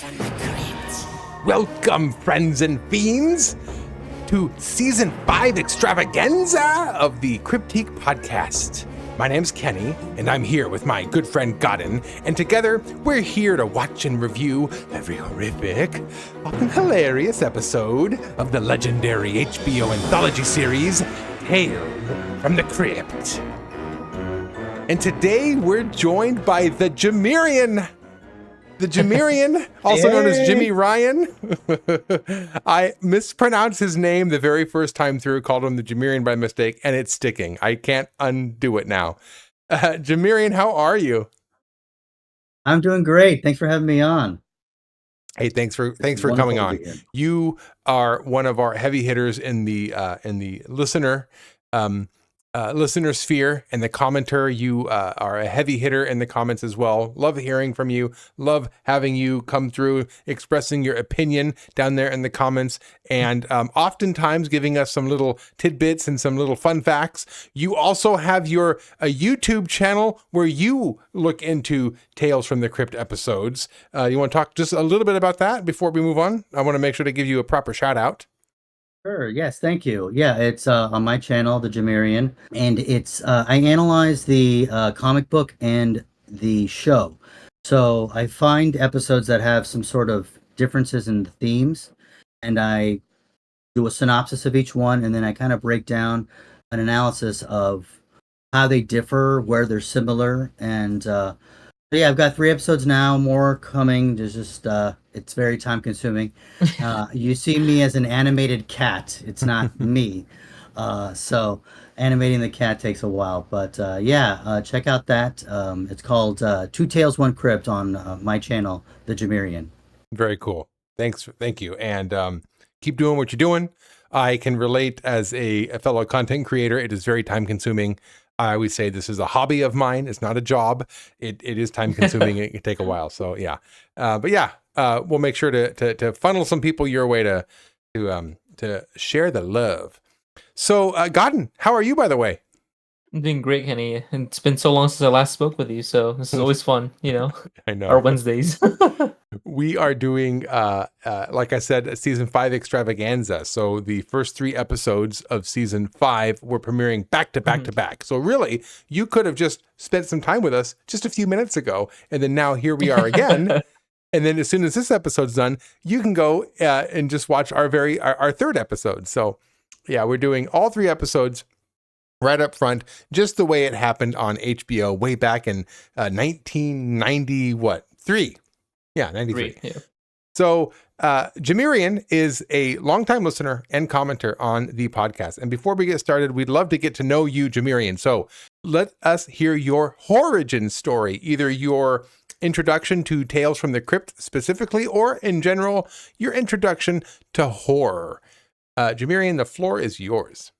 from the Crypt. Welcome, friends and fiends, to Season 5 extravaganza of the Cryptique podcast. My name's Kenny, and I'm here with my good friend Godden, and together we're here to watch and review every horrific, often hilarious episode of the legendary HBO anthology series, Tales from the Crypt. And today we're joined by TheJimiRyan. TheJimiRyan, also known as TheJimiRyan. I mispronounced his name the very first time through, called him TheJimiRyan by mistake, and it's sticking. I can't undo it now. TheJimiRyan, how are you? I'm doing great. Thanks for having me on. Hey, thanks for coming on. You are one of our heavy hitters in the listener sphere and the commenter. You are a heavy hitter in the comments as well. Love hearing from you. Love having you come through, expressing your opinion down there in the comments, and oftentimes giving us some little tidbits and some little fun facts. You also have a YouTube channel where you look into Tales from the Crypt episodes. You want to talk just a little bit about that before we move on? I want to make sure to give you a proper shout out. Sure. Yes. Thank you. Yeah, it's on my channel, TheJimiRyan, and it's I analyze the comic book and the show. So I find episodes that have some sort of differences in the themes, and I do a synopsis of each one, and then I kind of break down an analysis of how they differ, where they're similar, and yeah, I've got 3 episodes now, more coming. There's just, it's very time consuming. You see me as an animated cat. It's not me. So animating the cat takes a while, but check out that. It's called 2 Tales, 1 Crypt on my channel, TheJimiRyan. Very cool. Thank you. And keep doing what you're doing. I can relate as a fellow content creator. It is very time consuming. I always say this is a hobby of mine. It's not a job. It is time consuming. It can take a while. So yeah, we'll make sure to funnel some people your way to share the love. So Godden, how are you, by the way? I'm doing great, Kenny. It's been so long since I last spoke with you, so this is always fun, I know. Our Wednesdays. We are doing, like I said, a season 5 extravaganza. So the first 3 episodes of season 5 were premiering back to back to back. So really, you could have just spent some time with us just a few minutes ago, and then now here we are again. And then as soon as this episode's done, you can go and just watch our 3rd episode. So yeah, we're doing all 3 episodes right up front, just the way it happened on HBO way back in 1993. Yeah, 93. Yeah. So TheJimiRyan is a longtime listener and commenter on the podcast. And before we get started, we'd love to get to know you, TheJimiRyan. So let us hear your origin story, either your introduction to Tales from the Crypt specifically, or in general, your introduction to horror. TheJimiRyan, the floor is yours.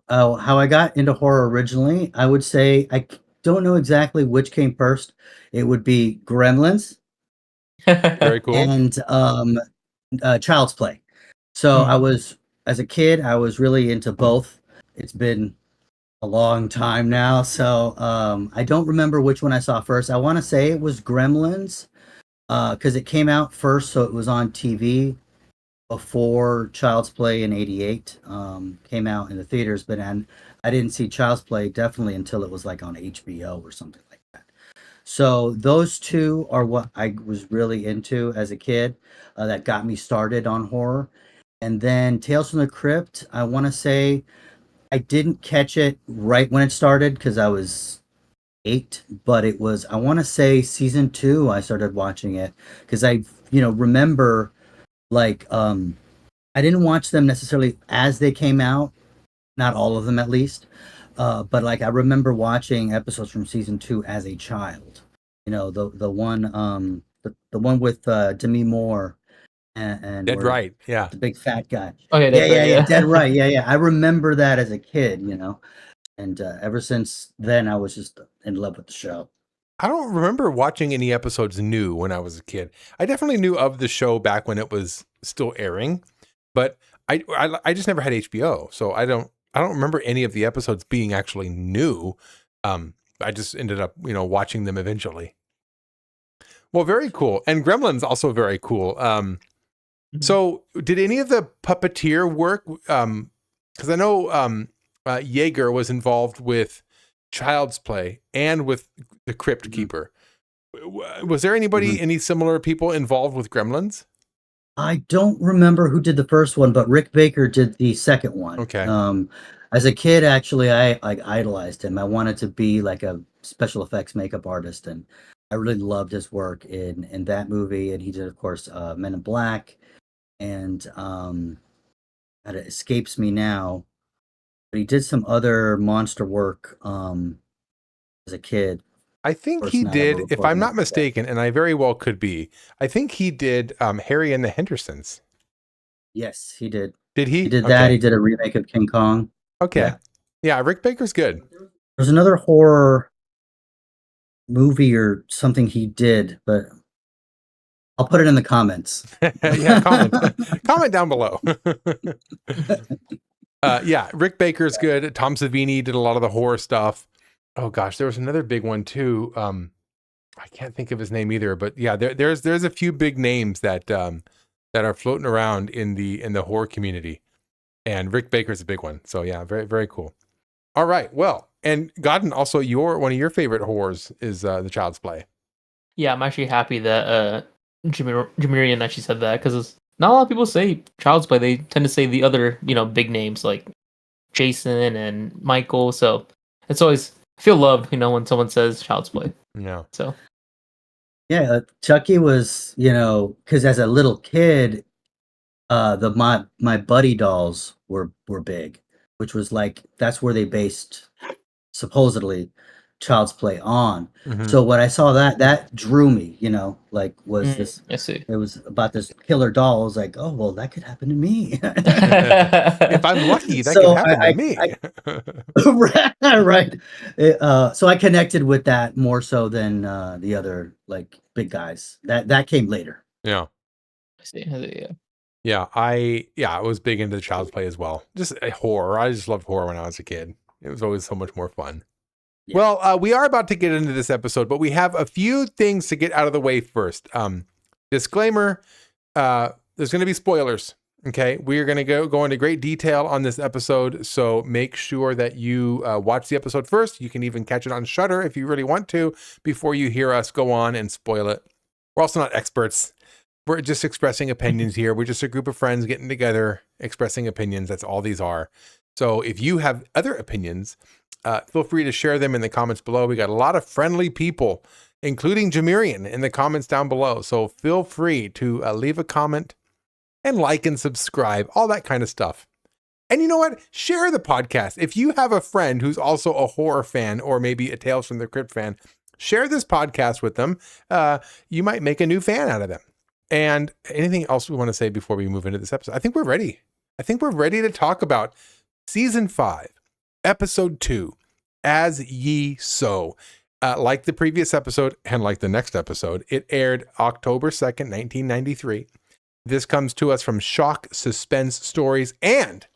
How I got into horror originally, I would say I don't know exactly which came first. It would be Gremlins. Very cool. And Child's Play. So I was, as a kid, I was really into both. It's been a long time now, so I don't remember which one I saw first. I want to say it was Gremlins, because it came out first, so it was on TV before Child's Play in '88 came out in the theaters. But I didn't see Child's Play definitely until it was like on HBO or something like that. So those 2 are what I was really into as a kid, that got me started on horror. And then Tales from the Crypt, I want to say I didn't catch it right when it started because I was 8, but it was, I want to say season 2 I started watching it because I remember like I didn't watch them necessarily as they came out, not all of them at least. But like I remember watching episodes from season 2 as a child. The one with Demi Moore and Dead Right, yeah, the big fat guy. Oh yeah, Dead Right. Yeah. I remember that as a kid, and ever since then I was just in love with the show. I don't remember watching any episodes new when I was a kid. I definitely knew of the show back when it was still airing, but I just never had HBO, so I don't remember any of the episodes being actually new. I just ended up, watching them eventually. Well, very cool. And Gremlins also very cool. So did any of the puppeteer work? Because I know Jaeger was involved with Child's Play and with the Crypt Keeper. Was there anybody, any similar people involved with Gremlins? I don't remember who did the first one, but Rick Baker did the second one. Okay. As a kid, actually, I idolized him. I wanted to be like a special effects makeup artist, and I really loved his work in that movie. And he did, of course, Men in Black, and it escapes me now, but he did some other monster work as a kid. I think he did, if I'm not mistaken, and I very well could be, I think he did Harry and the Hendersons. Yes, he did. Did he? He did that. He did a remake of King Kong. Okay. Yeah, Rick Baker's good. There's another horror movie or something he did, but I'll put it in the comments. Yeah, comment down below. Yeah, Rick Baker's good. Tom Savini did a lot of the horror stuff. Oh gosh, there was another big one too. I can't think of his name either, but yeah, there's a few big names that are floating around in the horror community, and Rick Baker's a big one. So yeah, very very cool. All right, well, and Godden, also one of your favorite horrors is the Child's Play. Yeah, I'm actually happy that TheJimiRyan actually said that, because not a lot of people say Child's Play. They tend to say the other big names like Jason and Michael. So it's always, I feel loved, when someone says Child's Play. Yeah. So. Yeah, Chucky was, because as a little kid, my buddy dolls were big, which was like, that's where they based supposedly Child's Play on. Mm-hmm. So when I saw that drew me, was this, I see. it was about this killer doll. I was like, oh, well, that could happen to me. If I'm lucky, that could happen to me. Right. So I connected with that more so than the other big guys. That came later. Yeah. I see. Yeah. Yeah, I was big into Child's Play as well. Just horror. I just loved horror when I was a kid. It was always so much more fun. Yeah. Well, we are about to get into this episode, but we have a few things to get out of the way first. Disclaimer, there's going to be spoilers. Okay, we are going to go into great detail on this episode, so make sure that you watch the episode first. You can even catch it on Shudder if you really want to before you hear us go on and spoil it. We're also not experts. We're just expressing opinions here. We're just a group of friends getting together, expressing opinions. That's all these are. So if you have other opinions, feel free to share them in the comments below. We got a lot of friendly people, including TheJimiRyan, in the comments down below. So feel free to leave a comment and like and subscribe, all that kind of stuff. And you know what? Share the podcast. If you have a friend who's also a horror fan or maybe a Tales from the Crypt fan, share this podcast with them. You might make a new fan out of them. And anything else we want to say before we move into this episode? I think we're ready. I think we're ready to talk about Season 5, Episode 2, As Ye Sow. Like the previous episode and like the next episode, it aired October 2nd, 1993. This comes to us from Shock Suspense Stories, and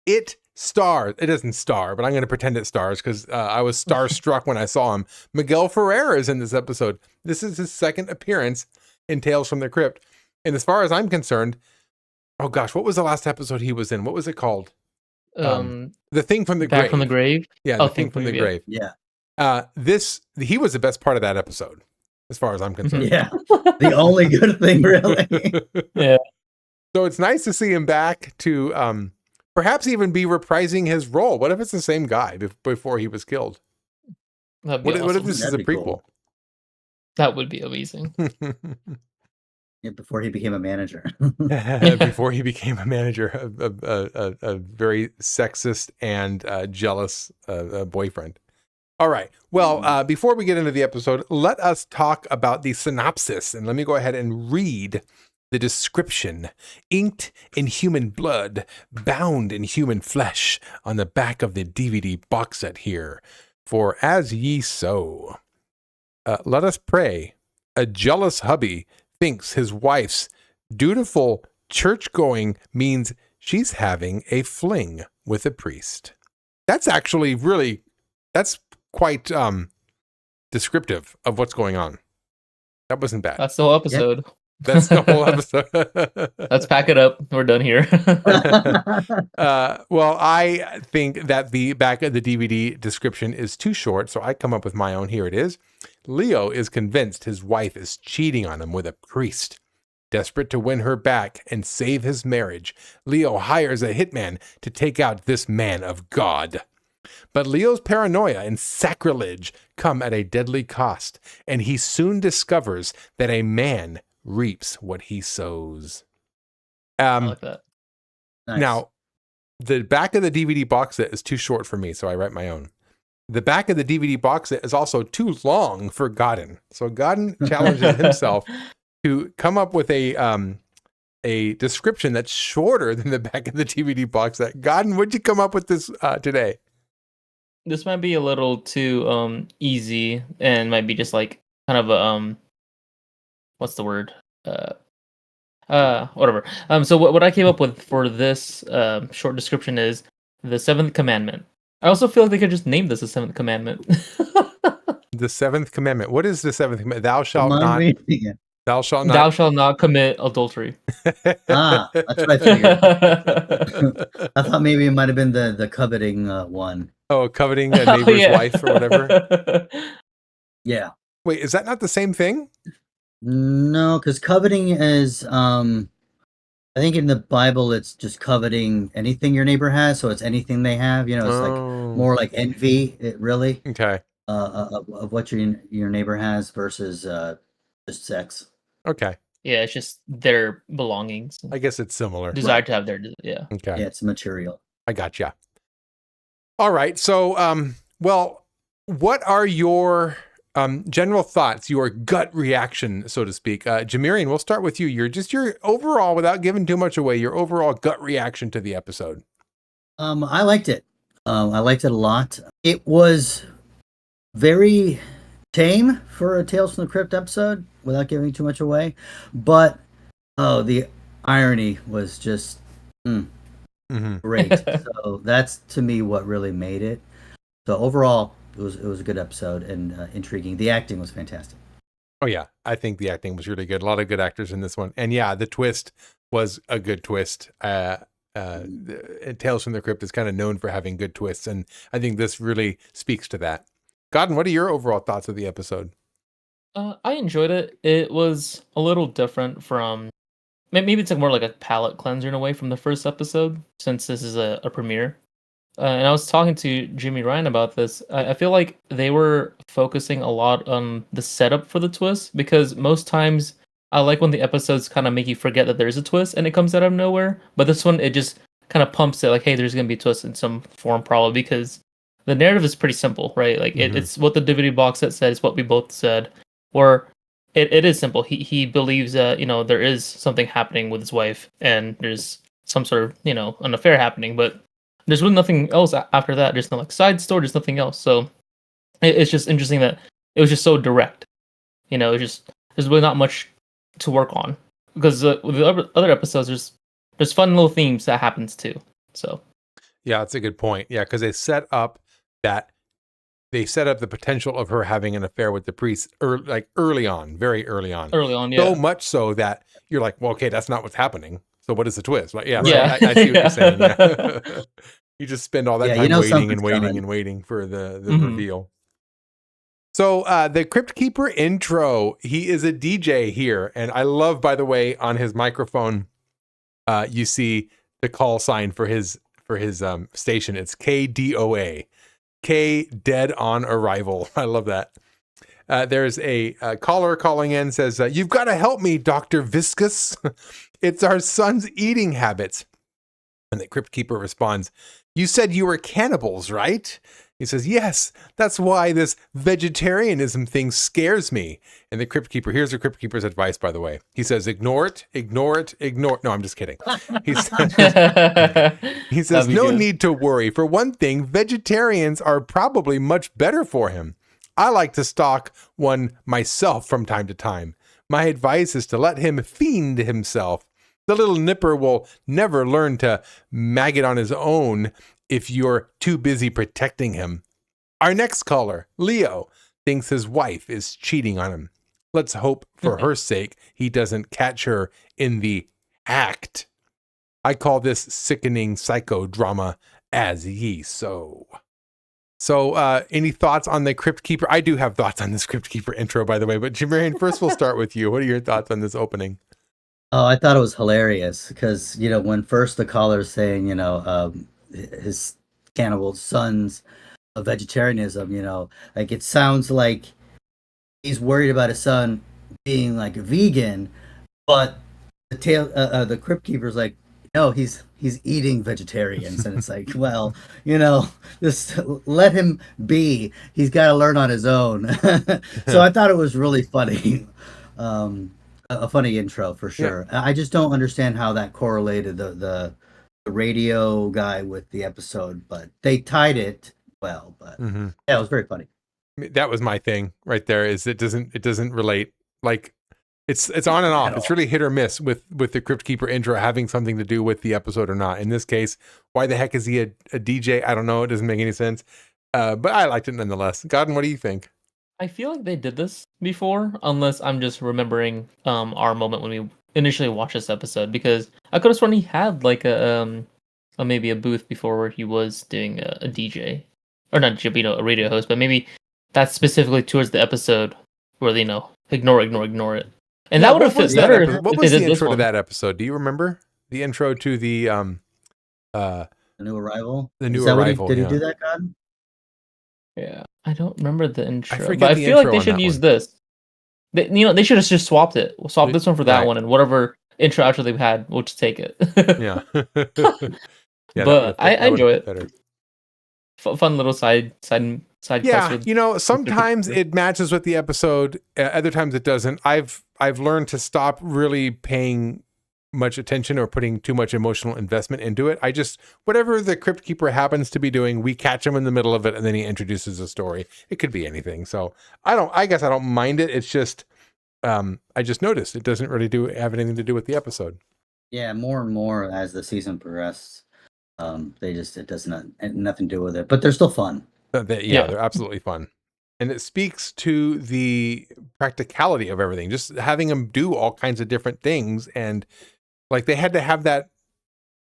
it doesn't star, but I'm going to pretend it stars because I was starstruck when I saw him. Miguel Ferrer is in this episode. This is his second appearance in Tales from the Crypt. And as far as I'm concerned, oh gosh, what was the last episode he was in? What was it called? The Thing from the Grave. Back from the Grave? Yeah, The Thing from the Grave. Yeah. He was the best part of that episode, as far as I'm concerned. Yeah. The only good thing, really. Yeah. So it's nice to see him back to perhaps even be reprising his role. What if it's the same guy before he was killed? That'd be What if this is a prequel? Cool. That would be amazing. Yeah, before he became a manager. Before he became a manager, a very sexist and jealous boyfriend. All right. Well, before we get into the episode, let us talk about the synopsis. And let me go ahead and read the description. Inked in human blood, bound in human flesh on the back of the DVD box set here. For As Ye Sow. Let us pray. A jealous hubby thinks his wife's dutiful church-going means she's having a fling with a priest. That's actually that's quite descriptive of what's going on. That wasn't bad. That's the whole episode. That's the whole episode. Let's pack it up. We're done here. Well, I think that the back of the DVD description is too short, so I come up with my own. Here it is. Leo is convinced his wife is cheating on him with a priest. Desperate to win her back and save his marriage, Leo hires a hitman to take out this man of God. But Leo's paranoia and sacrilege come at a deadly cost, and he soon discovers that a man reaps what he sows. I like that. Nice. Now, the back of the DVD box set is too short for me, so I write my own. The back of the DVD box set is also too long for Godden. So Godden challenges himself to come up with a description that's shorter than the back of the DVD box set. Godden, what'd you come up with this today? This might be a little too easy, and might be just like kind of a what's the word? Whatever. So what I came up with for this short description is the seventh commandment. I also feel like they could just name this the seventh commandment. The seventh commandment. What is the seventh commandment? Thou shalt Am I not. reading it? Thou shalt not. Thou shalt not commit adultery. That's what I figured. I thought maybe it might have been the coveting one. Oh, coveting a neighbor's wife or whatever. Yeah. Wait, is that not the same thing? No, because coveting is I think in the Bible it's just coveting anything your neighbor has, so it's anything they have. You know, it's like more like envy. It really Okay. Of what your neighbor has versus just sex. Okay. Yeah, it's just their belongings. I guess it's similar. Desire to have their yeah. Okay. Yeah, it's material. I gotcha. All right. So, well, what are your general thoughts, your gut reaction, so to speak? JimiRyan, we'll start with you. Your overall, without giving too much away, your overall gut reaction to the episode. I liked it. I liked it a lot. It was very tame for a Tales from the Crypt episode, without giving too much away. But the irony was just great. So that's to me what really made it. So overall, it was a good episode and intriguing. The acting was fantastic. Oh yeah, I think the acting was really good. A lot of good actors in this one, and yeah, the twist was a good twist. Tales from the Crypt is kind of known for having good twists, and I think this really speaks to that. Godden, what are your overall thoughts of the episode? I enjoyed it. It was a little different from maybe it's more like a palate cleanser in a way from the first episode, since this is a premiere. And I was talking to TheJimiRyan about this. I feel like they were focusing a lot on the setup for the twist, because most times I like when the episodes kind of make you forget that there's a twist and it comes out of nowhere. But this one, it just kind of pumps it like, hey, there's going to be a twist in some form probably, because the narrative is pretty simple, right? Like it's what the DVD box set said, it's what we both said. Or it is simple. He believes that, there is something happening with his wife and there's some sort of, an affair happening, but there's really nothing else after that. There's no side story, there's nothing else. So it's just interesting that it was just so direct. There's really not much to work on, because with the other episodes, there's fun little themes that happens too. So yeah, that's a good point. Yeah, because they set up the potential of her having an affair with the priest early on, very early on. Early on, yeah. So much so that you're like, well, okay, that's not what's happening. So what is the twist? Like, yeah. Yeah. So I see what you're saying. Yeah. You just spend all that time waiting for the reveal. So the Crypt Keeper intro, he is a DJ here. And I love, by the way, on his microphone, you see the call sign for his station. It's KDOA. K, dead on arrival. I love that. There's a caller calling in, says, you've got to help me, Dr. Viscous. It's our son's eating habits. And the Crypt Keeper responds, you said you were cannibals, right? He says, yes, that's why this vegetarianism thing scares me. And the Crypt Keeper, here's the Crypt Keeper's advice, by the way. He says, ignore it. No, I'm just kidding. He says no need to worry. For one thing, vegetarians are probably much better for him. I like to stalk one myself from time to time. My advice is to let him fiend himself. The little nipper will never learn to maggot on his own if you're too busy protecting him. Our next caller, Leo, thinks his wife is cheating on him. Let's hope for her sake he doesn't catch her in the act. I call this sickening psychodrama as Ye Sow. So, any thoughts on the Crypt Keeper? I do have thoughts on this Crypt Keeper intro, by the way, but JimiRyan, first we'll start with you. What are your thoughts on this opening? Oh, I thought it was hilarious because, when first the caller's saying, his cannibal son's a vegetarianism, like it sounds like he's worried about his son being like a vegan, but the Crypt Keeper's like, no, he's eating vegetarians, and it's like, well, just let him be. He's got to learn on his own. So I thought it was really funny, a funny intro for sure. Yeah. I just don't understand how that correlated the radio guy with the episode, but they tied it well. But yeah, it was very funny. That was my thing right there. Is it doesn't relate, like. It's on and off. It's really hit or miss with the Crypt Keeper intro having something to do with the episode or not. In this case, why the heck is he a DJ? I don't know. It doesn't make any sense. But I liked it nonetheless. Godden, what do you think? I feel like they did this before, unless I'm just remembering our moment when we initially watched this episode, because I could have sworn he had like maybe a booth before where he was doing a DJ, or not a radio host, but maybe that's specifically towards the episode where they ignore it. And that would have fit better. What was the intro to that episode? Do you remember the intro to the new arrival? The new arrival. Did he do that, God? Yeah, I don't remember the intro. I feel like they should use this. They should have just swapped it. Swap this one for that one, and whatever intro outro they've had, we'll just take it. Yeah. But I enjoy it. Better. Fun little side. Yeah, sometimes it matches with the episode. Other times it doesn't. I've learned to stop really paying much attention or putting too much emotional investment into it. Whatever the Crypt Keeper happens to be doing, we catch him in the middle of it, and then he introduces a story. It could be anything. So I guess I don't mind it. It's just I just noticed it doesn't really have anything to do with the episode. Yeah, more and more as the season progresses, it does nothing to do with it, but they're still fun. They're absolutely fun. And it speaks to the practicality of everything, just having them do all kinds of different things. And like they had to have that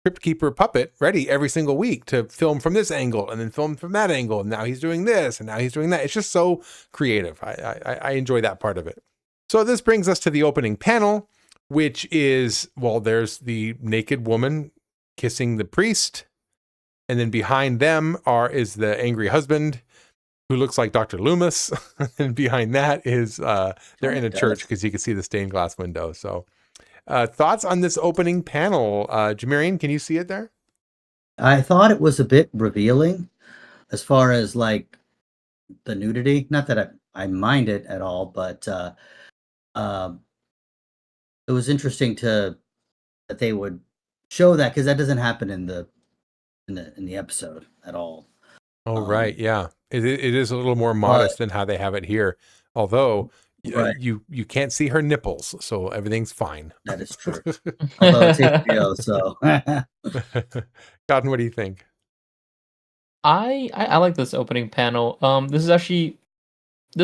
Crypt Keeper puppet ready every single week to film from this angle and then film from that angle. And now he's doing this and now he's doing that. It's just so creative. I enjoy that part of it. So this brings us to the opening panel, which is, there's the naked woman kissing the priest. And then behind them is the angry husband who looks like Dr. Loomis. And behind that is they're in a church because you can see the stained glass window. So thoughts on this opening panel? JimiRyan, can you see it there? I thought it was a bit revealing as far as like the nudity. Not that I mind it at all, but it was interesting that they would show that, because that doesn't happen in the episode at all. Oh, right. Yeah. It is a little more modest than how they have it here. Although you can't see her nipples, so everything's fine. That is true. Although it's HBO, so. Godden, what do you think? I like this opening panel. This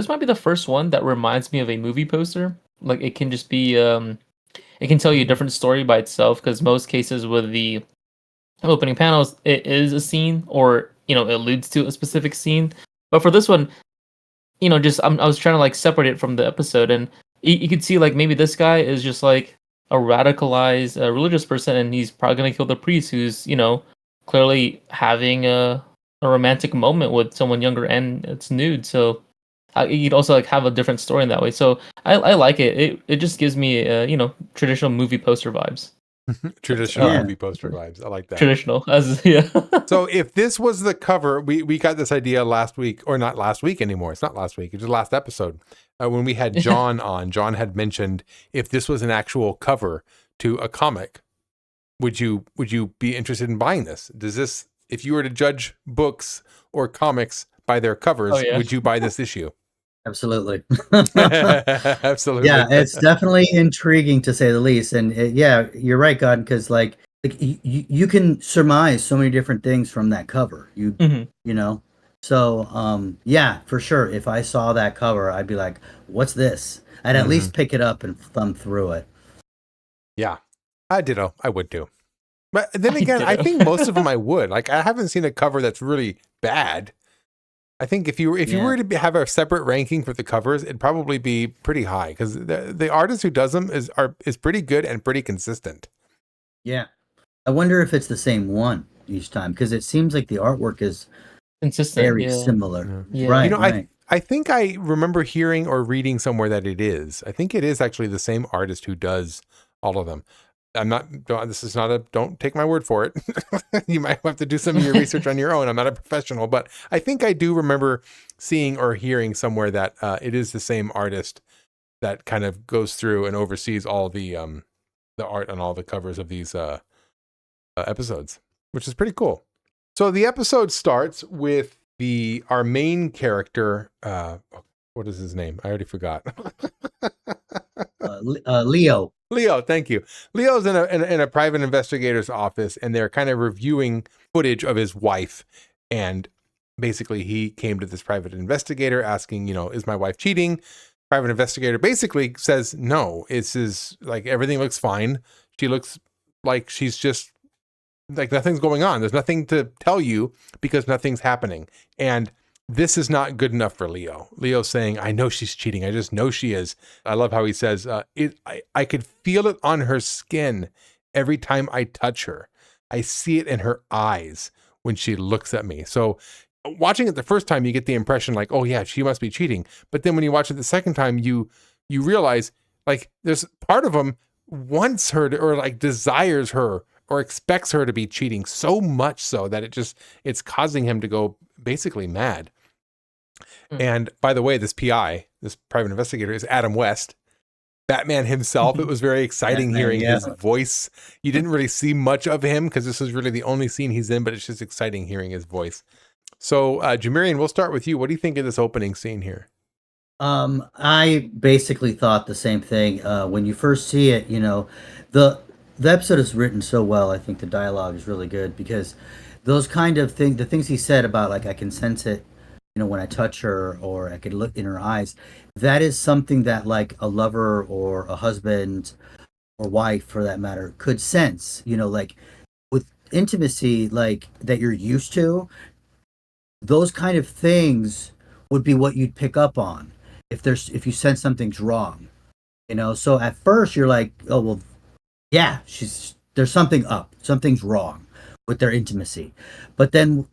might be the first one that reminds me of a movie poster. Like it can just be it can tell you a different story by itself, because most cases with the opening panels, it is a scene, or it alludes to a specific scene. But for this one, I was trying to like separate it from the episode, and you could see like maybe this guy is just like a radicalized religious person, and he's probably gonna kill the priest, who's clearly having a romantic moment with someone younger, and it's nude. So you'd also like have a different story in that way. So I like it. It just gives me traditional movie poster vibes. Traditional movie poster vibes. I like that. Traditional, So if this was the cover, we got this idea last week, or not last week anymore. It's not last week. It's the last episode. When we had John on, John had mentioned if this was an actual cover to a comic, would you be interested in buying this? If you were to judge books or comics by their covers, would you buy this issue? Absolutely. Absolutely. Yeah, it's definitely intriguing to say the least. And you're right, God, because like you can surmise so many different things from that cover. So, yeah, for sure. If I saw that cover, I'd be like, "What's this?" I'd at least pick it up and thumb through it. Yeah, I ditto. I would too. But then I again, I ditto. think most of them I would. Like, I haven't seen a cover that's really bad. I think if you were to have a separate ranking for the covers, it'd probably be pretty high because the artist who does them is pretty good and pretty consistent. Yeah. I wonder if it's the same one each time because it seems like the artwork is Consistent. very Yeah. similar. Yeah. Right. You know, right. I think I remember hearing or reading somewhere that it is. I think it is actually the same artist who does all of them. This is not don't take my word for it. You might have to do some of your research on your own. I'm not a professional, but I think I do remember seeing or hearing somewhere that it is the same artist that kind of goes through and oversees all the art on all the covers of these episodes, which is pretty cool. So the episode starts with our main character. What is his name? I already forgot. Leo. Leo, thank you. Leo's in a private investigator's office, and they're kind of reviewing footage of his wife. And basically, he came to this private investigator asking, is my wife cheating? Private investigator basically says, no, like everything looks fine. She looks like she's just like nothing's going on. There's nothing to tell you because nothing's happening. And this is not good enough for Leo. Leo's saying, I know she's cheating. I just know she is. I love how he says, I could feel it on her skin every time I touch her. I see it in her eyes when she looks at me. So watching it the first time, you get the impression like, oh yeah, she must be cheating. But then when you watch it the second time, you realize like there's part of him wants her to, or like desires her or expects her to be cheating so much so that it's causing him to go basically mad. And by the way, this PI, this private investigator, is Adam West, Batman himself. It was very exciting hearing his voice. You didn't really see much of him because this was really the only scene he's in, but it's just exciting hearing his voice. So, JimiRyan, we'll start with you. What do you think of this opening scene here? I basically thought the same thing. When you first see it, the episode is written so well. I think the dialogue is really good because those kind of things, the things he said about like I can sense it, when I touch her or I could look in her eyes, that is something that like a lover or a husband or wife for that matter could sense, like with intimacy, like that you're used to, those kind of things would be what you'd pick up on if you sense something's wrong, so at first you're like, oh, well, yeah, there's something up, something's wrong with their intimacy. But then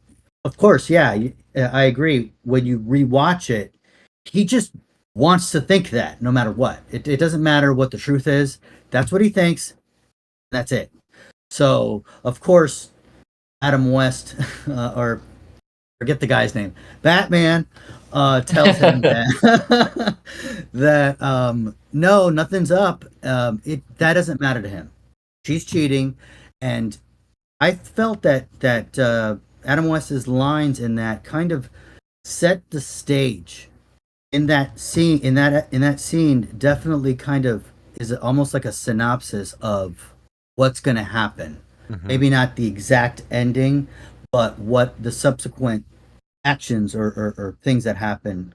of course, yeah, I agree. When you rewatch it, he just wants to think that no matter what. It doesn't matter what the truth is. That's what he thinks. That's it. So, of course, Adam West, or forget the guy's name, Batman, tells him that, no, nothing's up. That doesn't matter to him. She's cheating. And I felt that Adam West's lines in that kind of set the stage. In that scene, definitely kind of is almost like a synopsis of what's going to happen. Mm-hmm. Maybe not the exact ending, but what the subsequent actions or things that happen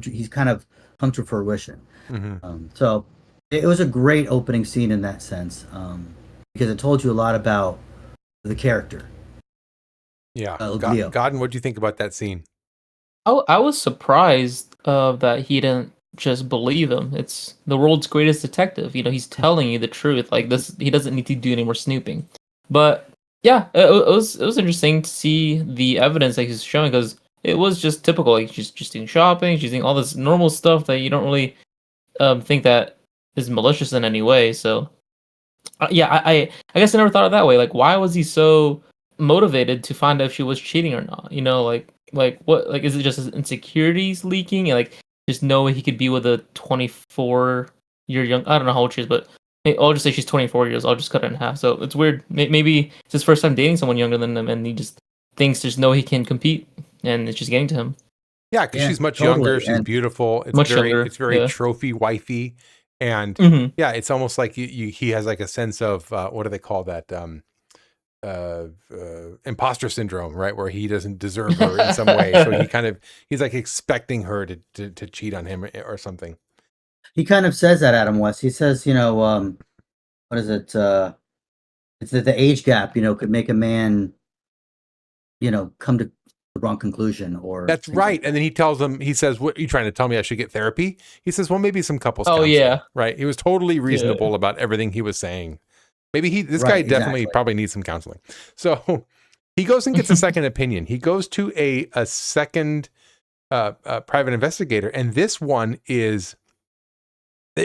he's kind of come to fruition. Mm-hmm. So it was a great opening scene in that sense, because it told you a lot about the character. Yeah. Godden, what do you think about that scene? I was surprised that he didn't just believe him. It's the world's greatest detective. He's telling you the truth. Like this, he doesn't need to do any more snooping. But yeah, it was interesting to see the evidence that he's showing because it was just typical. Like she's just doing shopping, she's doing all this normal stuff that you don't really think that is malicious in any way. So yeah, I guess I never thought of it that way. Like why was he so motivated to find out if she was cheating or not? Like what? Like is it just his insecurities leaking? And, like just know he could be with a 24-year young. I don't know how old she is, but I'll just say she's 24 years. I'll just cut it in half. So it's weird. Maybe it's his first time dating someone younger than him, and he just thinks there's no he can compete, and it's just getting to him. Yeah, because she's much younger. She's beautiful. It's much very, younger. It's very trophy wifey, and yeah, it's almost like he has like a sense of what do they call that? imposter syndrome, right? Where he doesn't deserve her in some way. So he's like expecting her to cheat on him or something. He kind of says that, Adam West. He says, what is it? It's that the age gap, could make a man, come to the wrong conclusion or. That's right. And then he says, what are you trying to tell me? I should get therapy? He says, well, maybe some couples counseling. Yeah. Right. He was totally reasonable about everything he was saying. Maybe this guy definitely probably needs some counseling. So he goes and gets a second opinion. He goes to a second private investigator. And this one it's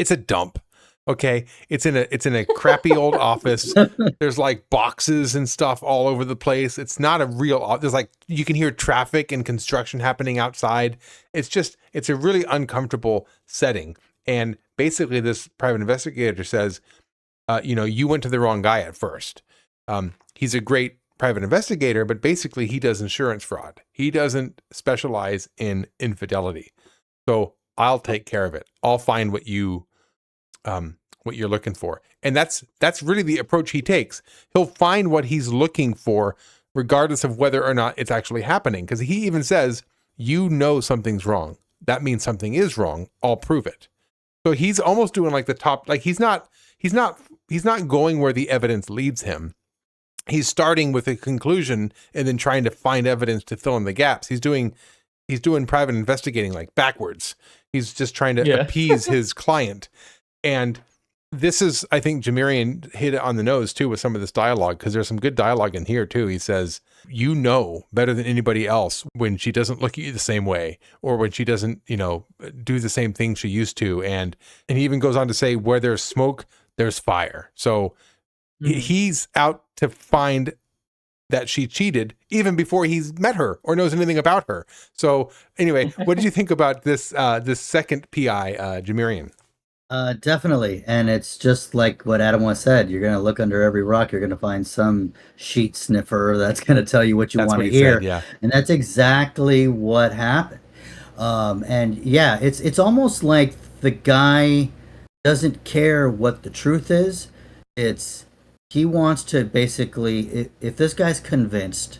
a dump. Okay. It's in a crappy old office. There's like boxes and stuff all over the place. It's not a real, there's like, you can hear traffic and construction happening outside. It's a really uncomfortable setting. And basically this private investigator says, you went to the wrong guy at first. He's a great private investigator, but basically he does insurance fraud. He doesn't specialize in infidelity. So I'll take care of it. I'll find what you're looking for. And that's really the approach he takes. He'll find what he's looking for, regardless of whether or not it's actually happening. Because he even says, something's wrong. That means something is wrong. I'll prove it. So he's almost doing like the top, like he's not going where the evidence leads him. He's starting with a conclusion and then trying to find evidence to fill in the gaps. He's doing private investigating like backwards. He's just trying to appease his client. And this is, I think JimiRyan hit it on the nose too with some of this dialogue, because there's some good dialogue in here too. He says, better than anybody else when she doesn't look at you the same way, or when she doesn't, do the same thing she used to. And he even goes on to say, where there's smoke, there's fire. So he's out to find that she cheated even before he's met her or knows anything about her. So anyway, what did you think about this second PI, JimiRyan? Definitely. And it's just like what Adam once said. You're going to look under every rock. You're going to find some sheet sniffer that's going to tell you what you want to hear. Said, yeah. And that's exactly what happened. And yeah, it's almost like the guy doesn't care what the truth is. He wants to basically, if this guy's convinced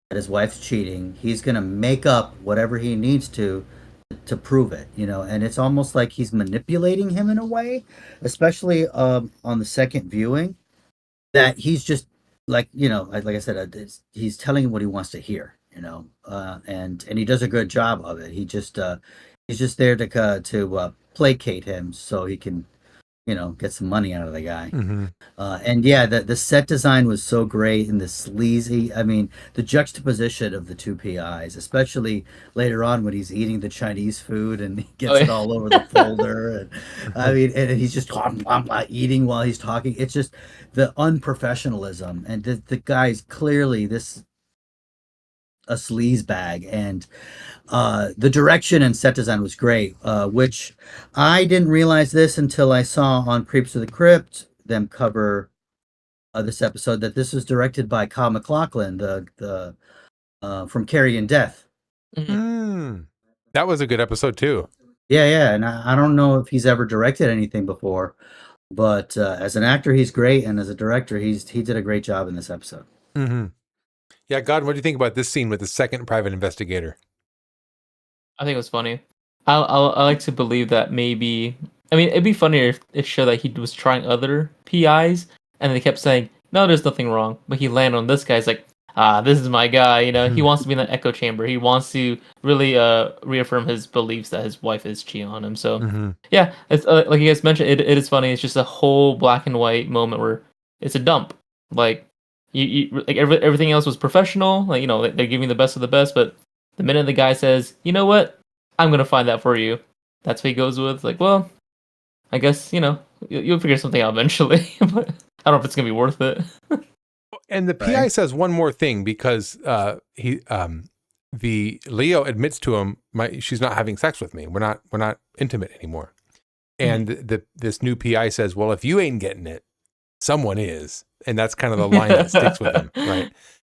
that his wife's cheating, he's going to make up whatever he needs to prove it, and it's almost like he's manipulating him in a way, especially on the second viewing, that he's just like I said, he's telling him what he wants to hear, and he does a good job of it. He's just there to placate him so he can get some money out of the guy. Mm-hmm. And yeah, the set design was so great, and the sleazy, the juxtaposition of the two PIs, especially later on when he's eating the Chinese food and he gets it all over the folder. And and he's just eating while he's talking. It's just the unprofessionalism, and the guy's clearly a sleaze bag. And the direction and set design was great, which I didn't realize this until I saw on Creeps to the Crypt them cover this episode, that this was directed by Kyle MacLachlan, the from Carrie and Death. Mm. That was a good episode too. Yeah, and I don't know if he's ever directed anything before, but as an actor he's great, and as a director he did a great job in this episode. Mm-hmm. Yeah, God, what do you think about this scene with the second private investigator? I think it was funny. I like to believe that maybe, it'd be funnier if show that he was trying other PIs and they kept saying, no, there's nothing wrong. But he landed on this guy's like, this is my guy. He wants to be in that echo chamber. He wants to really reaffirm his beliefs that his wife is cheating on him. So yeah, it's like you guys mentioned, it is funny. It's just a whole black and white moment where it's a dump. Like you like everything else was professional. Like they're giving the best of the best, but the minute the guy says, you know what, I'm gonna find that for you, that's what he goes with. Like, well, I guess you'll figure something out eventually, but I don't know if it's gonna be worth it. And the PI says one more thing, because the Leo admits to him, she's not having sex with me. We're not intimate anymore. And this new PI says, well, if you ain't getting it, someone is. And that's kind of the line that sticks with him, right?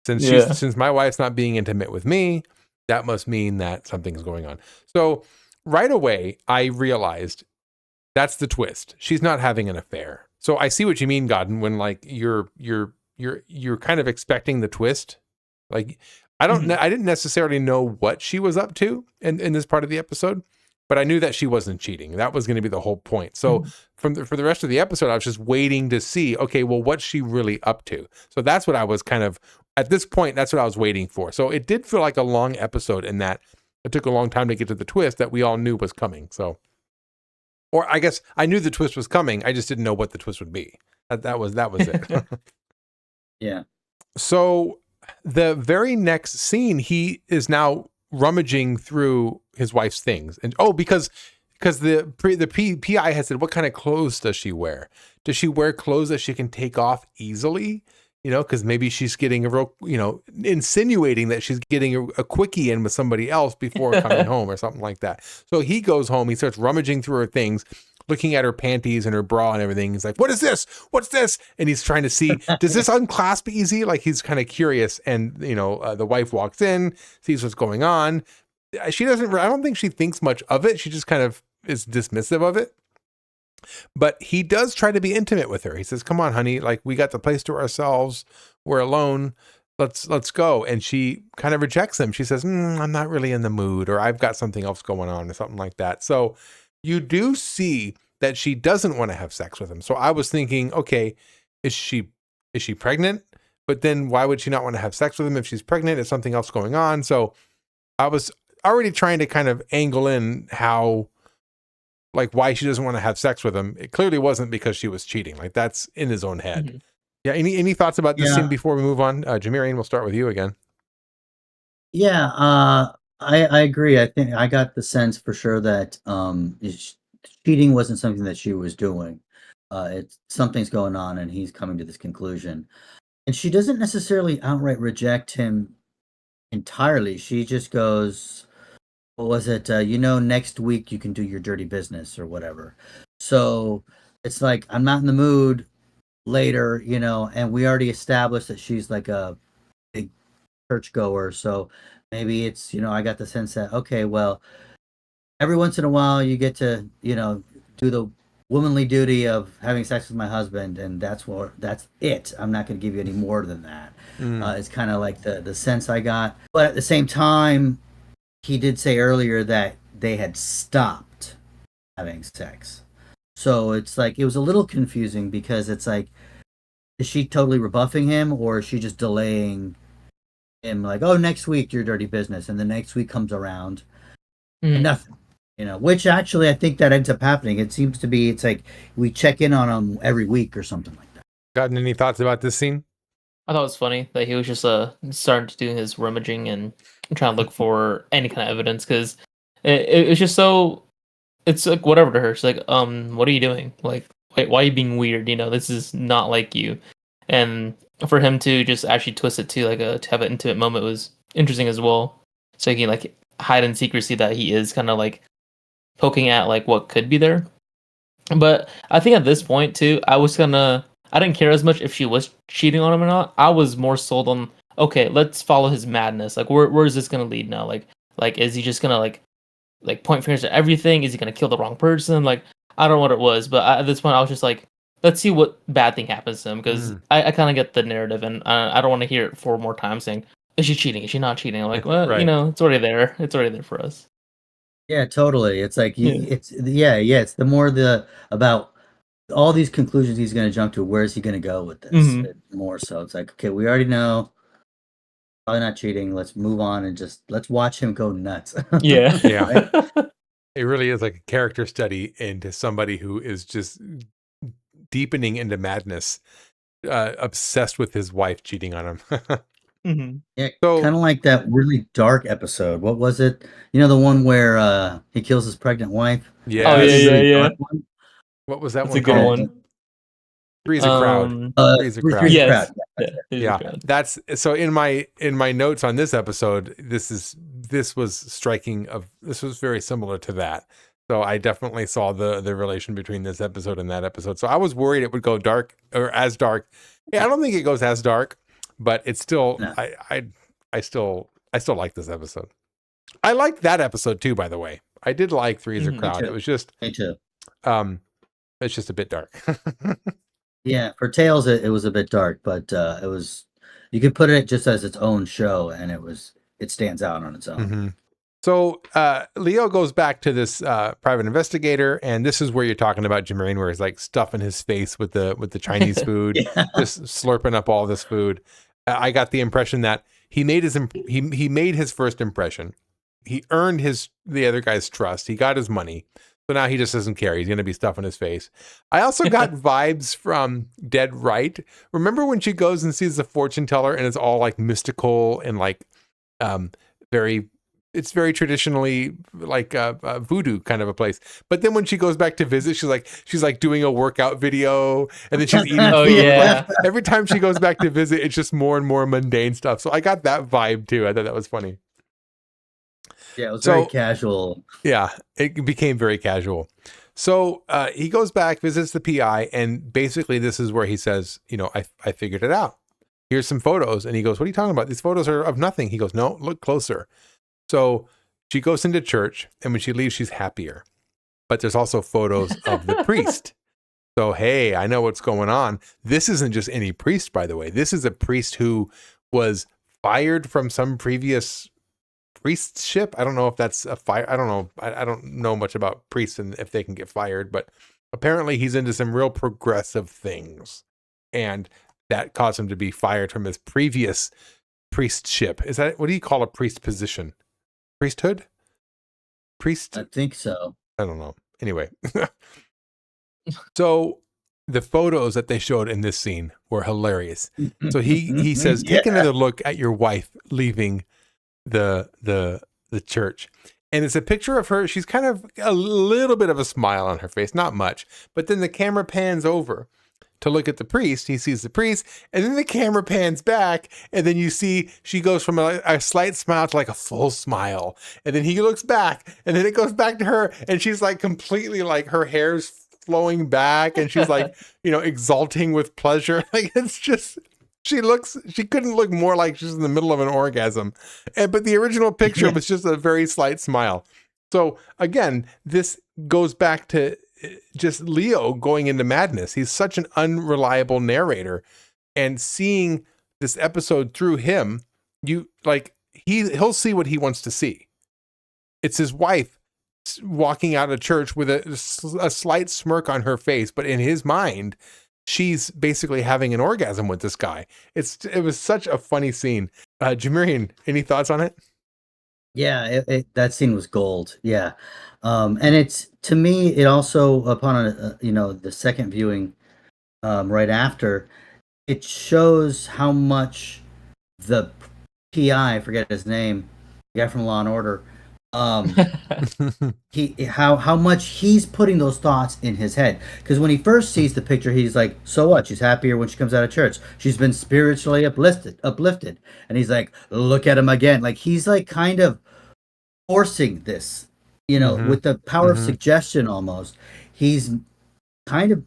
Since my wife's not being intimate with me, that must mean that something's going on. So right away, I realized that's the twist. She's not having an affair. So I see what you mean, Godden, when like you're you're kind of expecting the twist. Like I didn't necessarily know what she was up to in this part of the episode, but I knew that she wasn't cheating. That was going to be the whole point. So for the rest of the episode, I was just waiting to see, okay, well, what's she really up to? So that's what I was kind of, at this point, that's what I was waiting for. So it did feel like a long episode in that it took a long time to get to the twist that we all knew was coming. So, or I guess I knew the twist was coming. I just didn't know what the twist would be. That was it. Yeah. So the very next scene, he is now rummaging through his wife's things, and because the PI had said, what kind of clothes does she wear? Does she wear clothes that she can take off easily? You know, because maybe she's getting a real, insinuating that she's getting a quickie in with somebody else before coming home or something like that. So he goes home, he starts rummaging through her things, looking at her panties and her bra and everything. He's like, what is this? What's this? And he's trying to see, does this unclasp easy? Like he's kind of curious. And, the wife walks in, sees what's going on. I don't think she thinks much of it. She just kind of is dismissive of it. But he does try to be intimate with her. He says, come on, honey, like we got the place to ourselves. We're alone. Let's go. And she kind of rejects him. She says, I'm not really in the mood, or I've got something else going on, or something like that. So you do see that she doesn't want to have sex with him. So I was thinking, okay, is she pregnant? But then why would she not want to have sex with him if she's pregnant? Is something else going on? So I was already trying to kind of angle in why she doesn't want to have sex with him. It clearly wasn't because she was cheating. Like that's in his own head. Mm-hmm. Yeah. Any thoughts about this scene before we move on? JimiRyan, we'll start with you again. Yeah. I agree. I think I got the sense for sure that cheating wasn't something that she was doing. Something's going on, and he's coming to this conclusion. And she doesn't necessarily outright reject him entirely. She just goes, what was it? Next week you can do your dirty business or whatever. So it's like, I'm not in the mood later, and we already established that she's like a big churchgoer. So maybe it's, I got the sense that, okay, well, every once in a while you get to, do the womanly duty of having sex with my husband, and that's it. I'm not going to give you any more than that. It's kind of like the sense I got. But at the same time, he did say earlier that they had stopped having sex. So it's like, it was a little confusing because it's like, is she totally rebuffing him, or is she just delaying him, like, oh, next week your dirty business, and the next week comes around and nothing, which actually I think that ends up happening. It seems to be, it's like we check in on him every week or something like that. Gotten any thoughts about this scene? I thought it was funny that he was just starting to do his rummaging and trying to look for any kind of evidence, because it's just so, it's like whatever to her. She's like, what are you doing? Like, why are you being weird? This is not like you. And for him to just actually twist it to to have an intimate moment was interesting as well. So he can like hide in secrecy that he is kind of like poking at like what could be there. But I think at this point too, I didn't care as much if she was cheating on him or not. I was more sold on, okay, let's follow his madness. Like, where is this gonna lead now? Like, is he just gonna like point fingers at everything? Is he gonna kill the wrong person? Like, I don't know what it was, but at this point, I was just like, let's see what bad thing happens to him, because I kind of get the narrative, and I don't want to hear it 4 more times saying, is she cheating? Is she not cheating? I'm like, well, right. It's already there. It's already there for us. Yeah, totally. It's like, it's the more about all these conclusions he's going to jump to, where is he going to go with this? More so, it's like, okay, we already know, probably not cheating. Let's move on and just let's watch him go nuts. Yeah. Yeah. It really is like a character study into somebody who is just deepening into madness, obsessed with his wife cheating on him. Yeah, so, kind of like that really dark episode. What was it? The one where he kills his pregnant wife? Yeah. Oh, yeah. What was that That's one a good called? one. Three's a Crowd. Three's a Crowd. Yes. Yeah. That's so in my notes on this episode, this was very similar to that. So I definitely saw the relation between this episode and that episode. So I was worried it would go dark or as dark. Yeah, I don't think it goes as dark, but it's still I still like this episode. I liked that episode too, by the way. I did like Three's a Crowd. It was just me too. It's just a bit dark. Yeah, for Tales, it was a bit dark, but it was, you could put it just as its own show, and it stands out on its own. Mm-hmm. So Leo goes back to this private investigator, and this is where you're talking about JimiRyan, where he's like stuffing his face with the Chinese food, Yeah. just slurping up all this food. I got the impression that he made his first impression. He earned the other guy's trust. He got his money. So now he just doesn't care. He's going to be stuffing his face. I also got vibes from Dead Right. Remember when she goes and sees the fortune teller and it's all like mystical and like it's very traditionally like voodoo kind of a place. But then when she goes back to visit, she's like doing a workout video, and then she's eating Oh, food. yeah. Like, every time she goes back to visit, it's just more and more mundane stuff. So I got that vibe too. I thought that was funny. Yeah, it was very casual. Yeah, it became very casual. So he goes back, visits the PI, and basically this is where he says, I figured it out. Here's some photos. And he goes, what are you talking about? These photos are of nothing. He goes, no, look closer. So she goes into church, and when she leaves, she's happier. But there's also photos of the priest. So, hey, I know what's going on. This isn't just any priest, by the way. This is a priest who was fired from some previous priestship. I don't know if that's a fire. I don't know. I don't know much about priests and if they can get fired, but apparently he's into some real progressive things. And that caused him to be fired from his previous priestship. Is that, what do you call a priest position? Priesthood? Priest? I think so. I don't know. Anyway. So the photos that they showed in this scene were hilarious. So he says, take another look at your wife leaving the church. And it's a picture of her. She's kind of a little bit of a smile on her face, not much. But then the camera pans over to look at the priest. He sees the priest, and then the camera pans back, and then you see she goes from a slight smile to like a full smile. And then he looks back, and then it goes back to her, and she's like completely like her hair's flowing back, and she's like, exulting with pleasure. Like it's just, she couldn't look more like she's in the middle of an orgasm. But the original picture was just a very slight smile. So again, this goes back to just Leo going into madness. He's such an unreliable narrator, and seeing this episode through him, he'll see what he wants to see. It's his wife walking out of church with a slight smirk on her face, but in his mind, she's basically having an orgasm with this guy. It was such a funny scene. JimiRyan, any thoughts on it? Yeah, that scene was gold. Yeah. And it's, to me, it also, upon the second viewing, right after, it shows how much the PI, I forget his name, the guy from Law and Order, how much he's putting those thoughts in his head. Because when he first sees the picture, he's like, so what? She's happier when she comes out of church. She's been spiritually uplifted. And he's like, look at him again. Like, he's like kind of forcing this, with the power of suggestion almost. He's kind of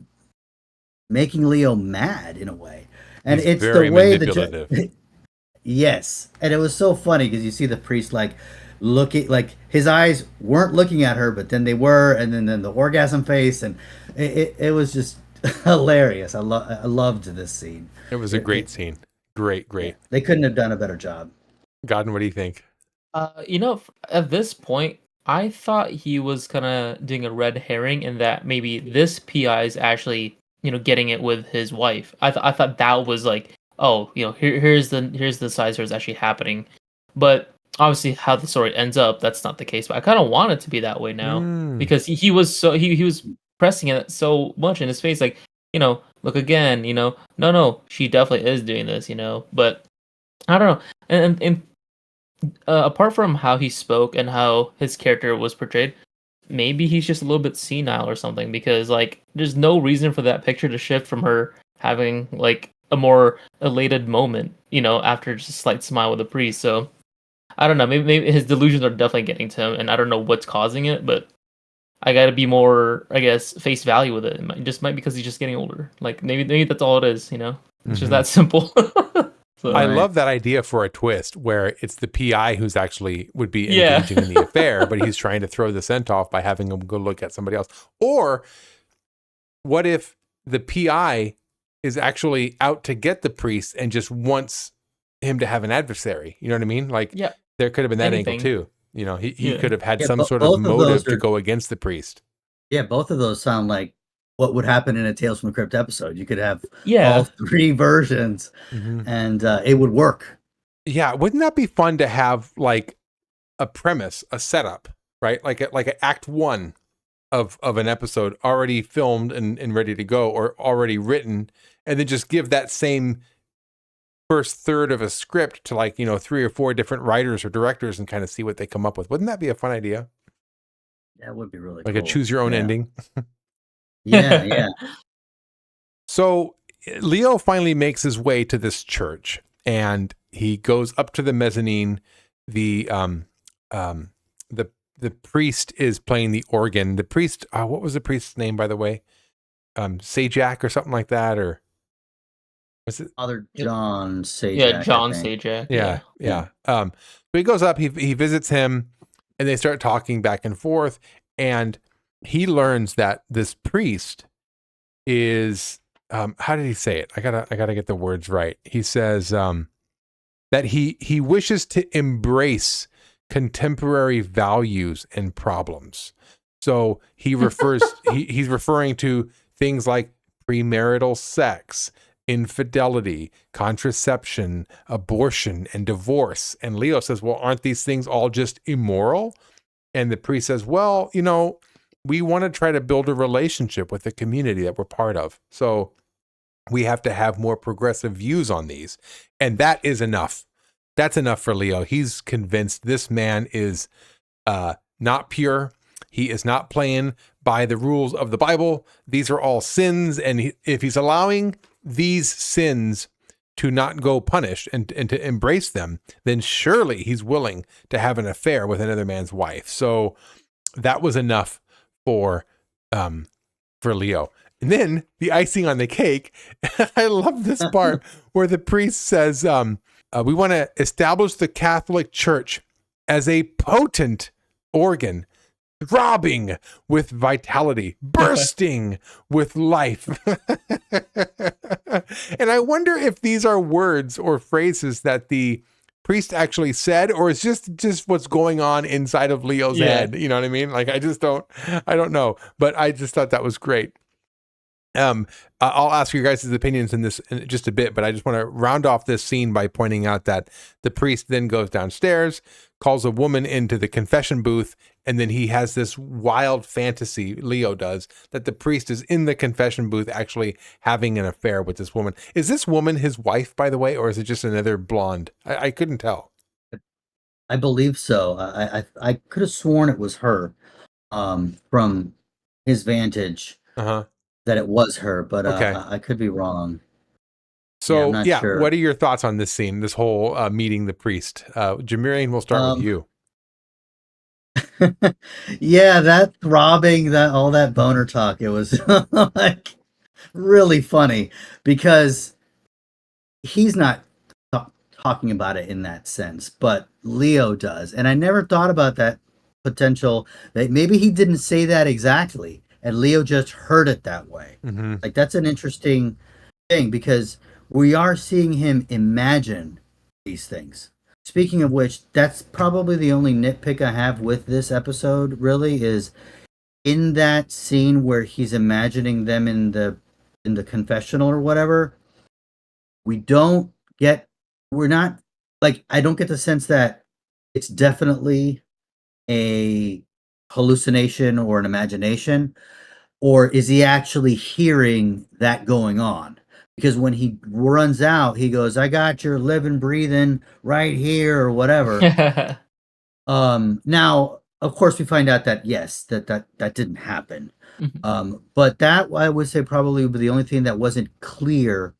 making Leo mad in a way. And He's it's very the way manipulative. Yes. And it was so funny because you see the priest like looking, like his eyes weren't looking at her, but then they were, and then the orgasm face, and it was just hilarious. I loved this scene. It was a great scene. Great. Yeah, they couldn't have done a better job. Godden, what do you think? At this point, I thought he was kind of doing a red herring, in that maybe this PI is actually, getting it with his wife. I thought that was like, oh, here's the size where it's actually happening. But obviously, how the story ends up, that's not the case. But I kind of want it to be that way now, because he was he was pressing it so much in his face, like, look again, no, she definitely is doing this, But I don't know, and apart from how he spoke and how his character was portrayed, maybe he's just a little bit senile or something, because like there's no reason for that picture to shift from her having like a more elated moment, after just a slight smile with the priest. So I don't know, maybe his delusions are definitely getting to him, and I don't know what's causing it, but I gotta be more, I guess, face value with it. It just might be because he's just getting older. Like maybe that's all it is, It's just that simple. So, I love that idea for a twist where it's the PI who's would be engaging in the affair, but he's trying to throw the scent off by having him go look at somebody else. Or what if the PI is actually out to get the priest and just wants him to have an adversary. You know what I mean? Like, Yeah. there could have been that Anything. angle too. You know, he Yeah. could have had Yeah, some sort both of of motive those to are- go against the priest. Yeah, both of those sound like what would happen in a Tales from the Crypt episode. You could have Yeah. all three versions, Mhm. and it would work. Yeah, wouldn't that be fun to have like a premise, a setup, right? Like an act one of an episode already filmed and ready to go, or already written, and then just give that same first third of a script to, like, 3 or 4 different writers or directors and kind of see what they come up with. Wouldn't that be a fun idea? That would be really Like cool. a choose your own Yeah. ending. Yeah, yeah. So Leo finally makes his way to this church, and he goes up to the mezzanine. The priest is playing the organ. The priest, what was the priest's name, by the way? Sajak or something like that, or was it? Father John Sajak. Yeah, John I think. Sajak. Yeah. So he goes up, he visits him, and they start talking back and forth, and he learns that this priest is, how did he say it? I gotta get the words right. He says that he wishes to embrace contemporary values and problems. So he refers he's referring to things like premarital sex, infidelity, contraception, abortion, and divorce. And Leo says, well, aren't these things all just immoral? And the priest says, well, we want to try to build a relationship with the community that we're part of. So we have to have more progressive views on these. And that is enough. That's enough for Leo. He's convinced this man is not pure. He is not playing by the rules of the Bible. These are all sins. And if he's allowing these sins to not go punished and to embrace them, then surely he's willing to have an affair with another man's wife. So that was enough for Leo. And then the icing on the cake, I love this part where the priest says, we want to establish the Catholic Church as a potent organ, throbbing with vitality, bursting with life. And I wonder if these are words or phrases that the priest actually said, or it's just what's going on inside of Leo's head. You know what I mean? Like, I don't know, but I just thought that was great. I'll ask you guys' opinions in this in just a bit, but I just want to round off this scene by pointing out that the priest then goes downstairs, calls a woman into the confession booth, and then he has this wild fantasy, Leo does, that the priest is in the confession booth actually having an affair with this woman. Is this woman his wife, by the way, or is it just another blonde? I couldn't tell. I believe so. I could have sworn it was her, from his vantage. Uh-huh. That it was her, but Okay. I could be wrong. So, I'm not sure. What are your thoughts on this scene, this whole meeting the priest? JimiRyan, we'll start with you. Yeah, that throbbing, all that boner talk, it was like really funny because he's not talking about it in that sense, but Leo does. And I never thought about that potential that maybe he didn't say that exactly, and Leo just heard it that way. Mm-hmm. Like, that's an interesting thing because we are seeing him imagine these things. Speaking of which, that's probably the only nitpick I have with this episode, really, is in that scene where he's imagining them in the confessional or whatever. I don't get the sense that it's definitely a hallucination or an imagination, or is he actually hearing that going on? Because when he runs out, he goes, I got your living, breathing right here, or whatever. Now, of course, we find out that yes, that didn't happen. Mhm. But that, I would say, probably the only thing that wasn't clear,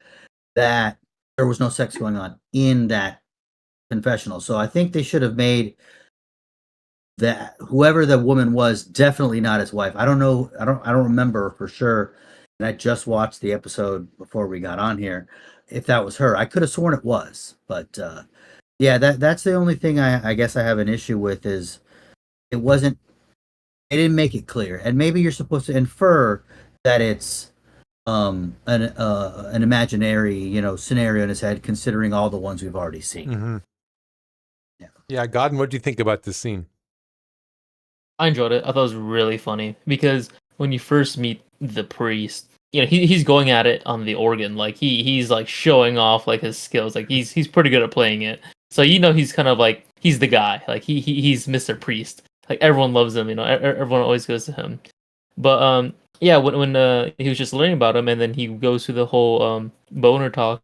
that there was no sex going on in that confessional. So I think they should have made that whoever the woman was definitely not his wife. I don't know. I don't remember for sure. And I just watched the episode before we got on here. If that was her, I could have sworn it was. But yeah, that's the only thing I guess I have an issue with, is it didn't make it clear. And maybe you're supposed to infer that it's an imaginary, scenario in his head, considering all the ones we've already seen. Mm-hmm. Yeah, Godden, what do you think about this scene? I enjoyed it. I thought it was really funny because when you first meet the priest, he's going at it on the organ, like he's like showing off like his skills, like he's pretty good at playing it. So he's kind of like he's the guy, like he's Mr. Priest, like everyone loves him, everyone always goes to him. But yeah, when he was just learning about him, and then he goes through the whole boner talk,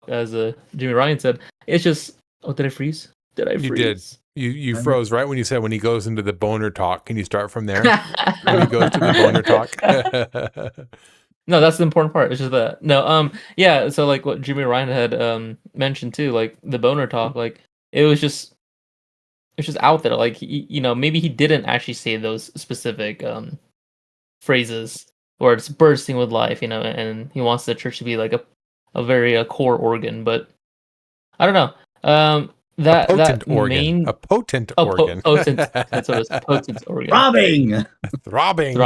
as TheJimiRyan said, it's just, oh, did I freeze? Did I freeze? You did. You froze right when you said when he goes into the boner talk. Can you start from there? When he goes to the boner talk. No, that's the important part. It's just that. No, yeah. So like what TheJimiRyan had mentioned too, like the boner talk, like it's just out there. Like maybe he didn't actually say those specific phrases where it's bursting with life, and he wants the church to be like a very core organ, but I don't know. That organ. A potent organ. Potent. That's what it is. Potent organ. Throbbing.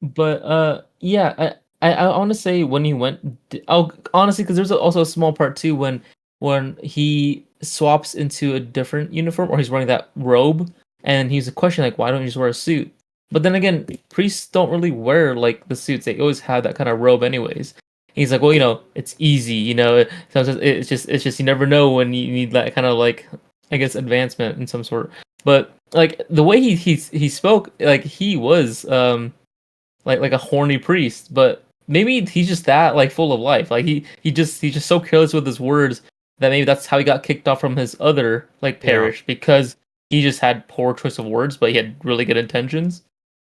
But yeah, I want to say when he went. Honestly, because there's also a small part too when he swaps into a different uniform, or he's wearing that robe, and he's a question like, why don't you just wear a suit? But then again, priests don't really wear like the suits. They always have that kind of robe anyways. He's like, well, it's easy, sometimes it's just you never know when you need that kind of like, I guess, advancement in some sort. But like the way he spoke, like he was like a horny priest, but maybe he's just that like full of life. Like he's just so careless with his words that maybe that's how he got kicked off from his other like parish, because he just had poor choice of words, but he had really good intentions.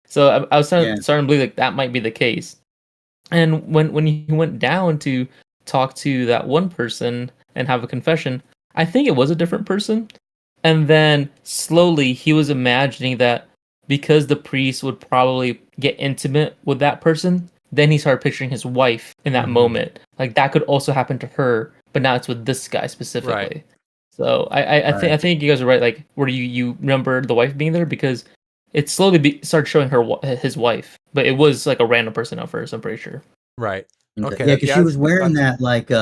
So I was starting to believe like that might be the case. And when he went down to talk to that one person and have a confession, I think it was a different person. And then slowly he was imagining that because the priest would probably get intimate with that person, then he started picturing his wife in that moment. Like that could also happen to her, but now it's with this guy specifically. Right. So I think you guys are right. Like, where you remember the wife being there, because it slowly started showing his wife, but it was like a random person at first, I'm pretty sure. Right. Okay. Yeah, because she was wearing that like she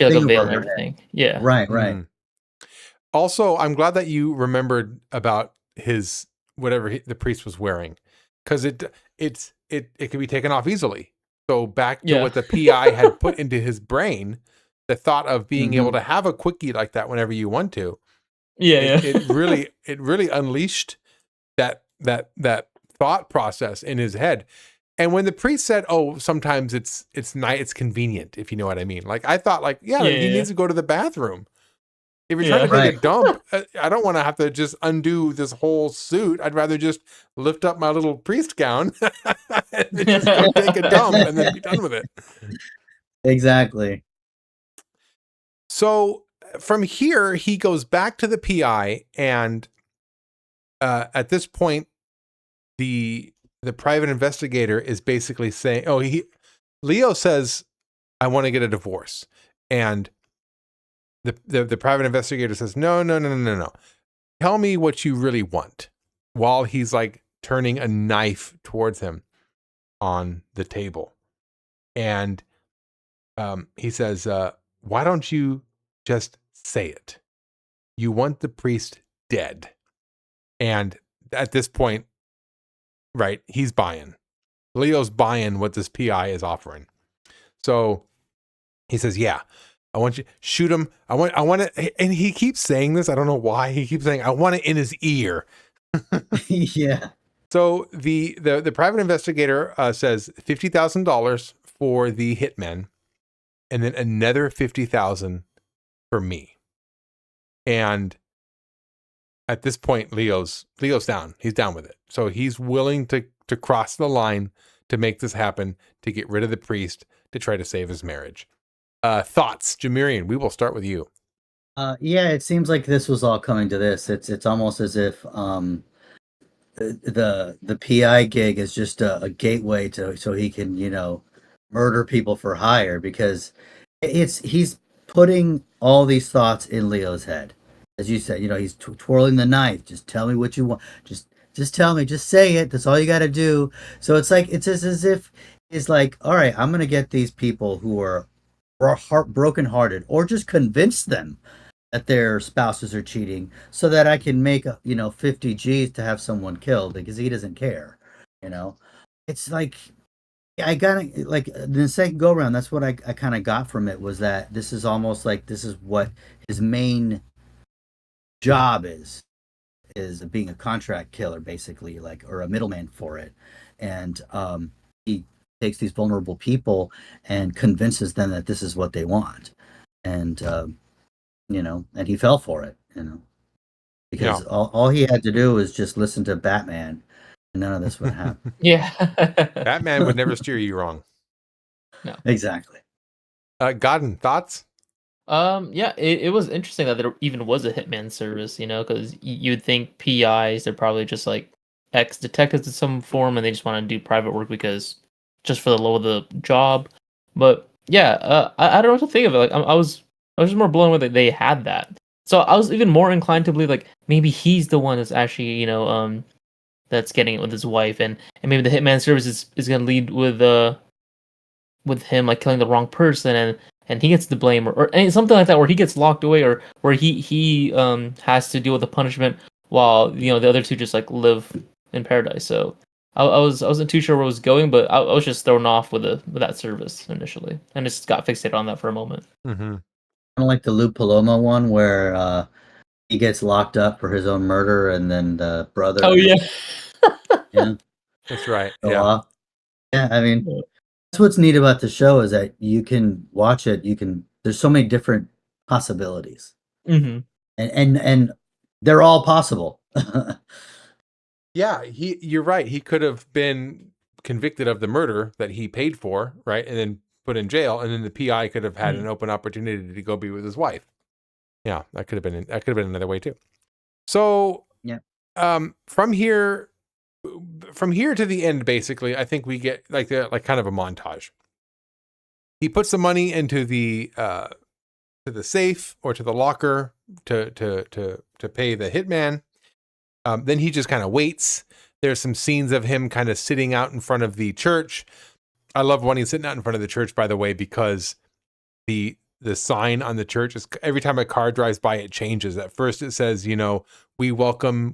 had like a veil and everything. Yeah. Right. Also, I'm glad that you remembered about his whatever the priest was wearing, because it can be taken off easily. So back to what the PI had put into his brain, the thought of being able to have a quickie like that whenever you want to. It really unleashed that thought process in his head. And when the priest said, "Oh, sometimes it's convenient," if you know what I mean. Like I thought, like he needs to go to the bathroom. If you're trying to take a dump, I don't want to have to just undo this whole suit. I'd rather just lift up my little priest gown and just go take a dump and then be done with it. Exactly. So from here, he goes back to the PI, and at this point, the private investigator is basically saying, Leo says, "I want to get a divorce," and the private investigator says, no. Tell me what you really want, while he's like turning a knife towards him on the table. And he says, why don't you just say it? You want the priest dead. And at this point, right, he's buying. Leo's buying what this PI is offering. So he says, yeah, I want you shoot him. I want it. And he keeps saying this. I don't know why he keeps saying, I want it in his ear. Yeah. So the private investigator says $50,000 for the hitman, and then another $50,000 for me. And at this point, Leo's down. He's down with it. So he's willing to cross the line to make this happen, to get rid of the priest, to try to save his marriage. Thoughts, JimiRyan? We will start with you. Yeah, it seems like this was all coming to this. It's almost as if the PI gig is just a gateway so he can murder people for hire, because he's putting all these thoughts in Leo's head. As you said, he's twirling the knife. Just tell me what you want. Just Just tell me, just say it. That's all you got to do. So it's like, it's as if it's like, all right, I'm going to get these people who are broken hearted, or just convince them that their spouses are cheating so that I can make, 50 G's to have someone killed because he doesn't care. It's like, I got like the second go around. That's what I kind of got from it, was that this is almost like this is what his main job is being a contract killer, basically, like, or a middleman for it. And he takes these vulnerable people and convinces them that this is what they want. And and he fell for it, because all he had to do was just listen to Batman, and none of this would happen. Yeah. Batman would never steer you wrong. No. Exactly. Godden, thoughts? Yeah, it was interesting that there even was a hitman service, because you'd think PIs, they're probably just like ex-detectives in some form, and they just want to do private work because just for the low of the job. But yeah, I don't know what to think of it. Like I was just more blown away that they had that. So I was even more inclined to believe like maybe he's the one that's actually that's getting it with his wife, and maybe the hitman service is gonna lead with him like killing the wrong person, and he gets the blame, or something like that, where he gets locked away, or where he has to deal with the punishment while the other two just like live in paradise. So I wasn't too sure where it was going, but I was just thrown off with that service initially, and just got fixated on that for a moment. Mm-hmm. Kind of like the Lou Palomo one, where he gets locked up for his own murder, and then the brother. Oh yeah, yeah, that's right. Yeah, I mean, that's what's neat about the show, is that you can watch it. There's so many different possibilities, mm-hmm. and they're all possible. Yeah, you're right. He could have been convicted of the murder that he paid for, right, and then put in jail, and then the PI could have had an open opportunity to go be with his wife. Yeah, that could have been another way too. So, yeah, from here to the end, basically, I think we get like kind of a montage. He puts the money into the safe, or to the locker to pay the hitman. Then he just kind of waits. There's some scenes of him kind of sitting out in front of the church. I love when he's sitting out in front of the church, by the way, because the sign on the church is, every time a car drives by, it changes. At first it says, we welcome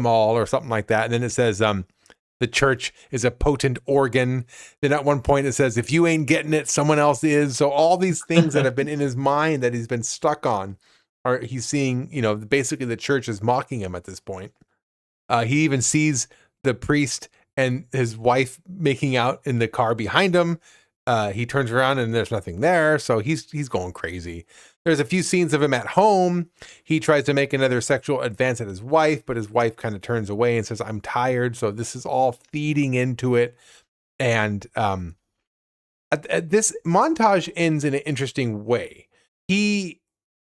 all, or something like that. And then it says, the church is a potent organ. Then at one point it says, if you ain't getting it, someone else is. So all these things that have been in his mind that he's been stuck on, or he's seeing, basically the church is mocking him at this point. He even sees the priest and his wife making out in the car behind him. He turns around and there's nothing there, so he's going crazy. There's a few scenes of him at home. He tries to make another sexual advance at his wife, but his wife kind of turns away and says, I'm tired. So this is all feeding into it. And this montage ends in an interesting way. He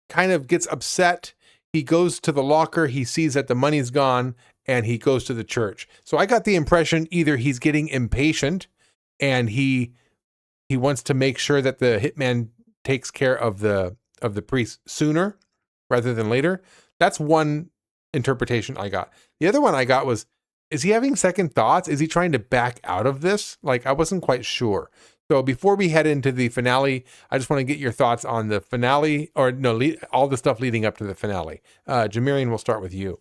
kind of gets upset. He goes to the locker. He sees that the money's gone, and he goes to the church. So I got the impression either he's getting impatient and he wants to make sure that the hitman takes care of the priest sooner rather than later. That's one interpretation I got. The other one I got was, is he having second thoughts? Is he trying to back out of this? Like, I wasn't quite sure. So before we head into the finale, I just want to get your thoughts on the finale, or no, all the stuff leading up to the finale. JimiRyan, we'll start with you.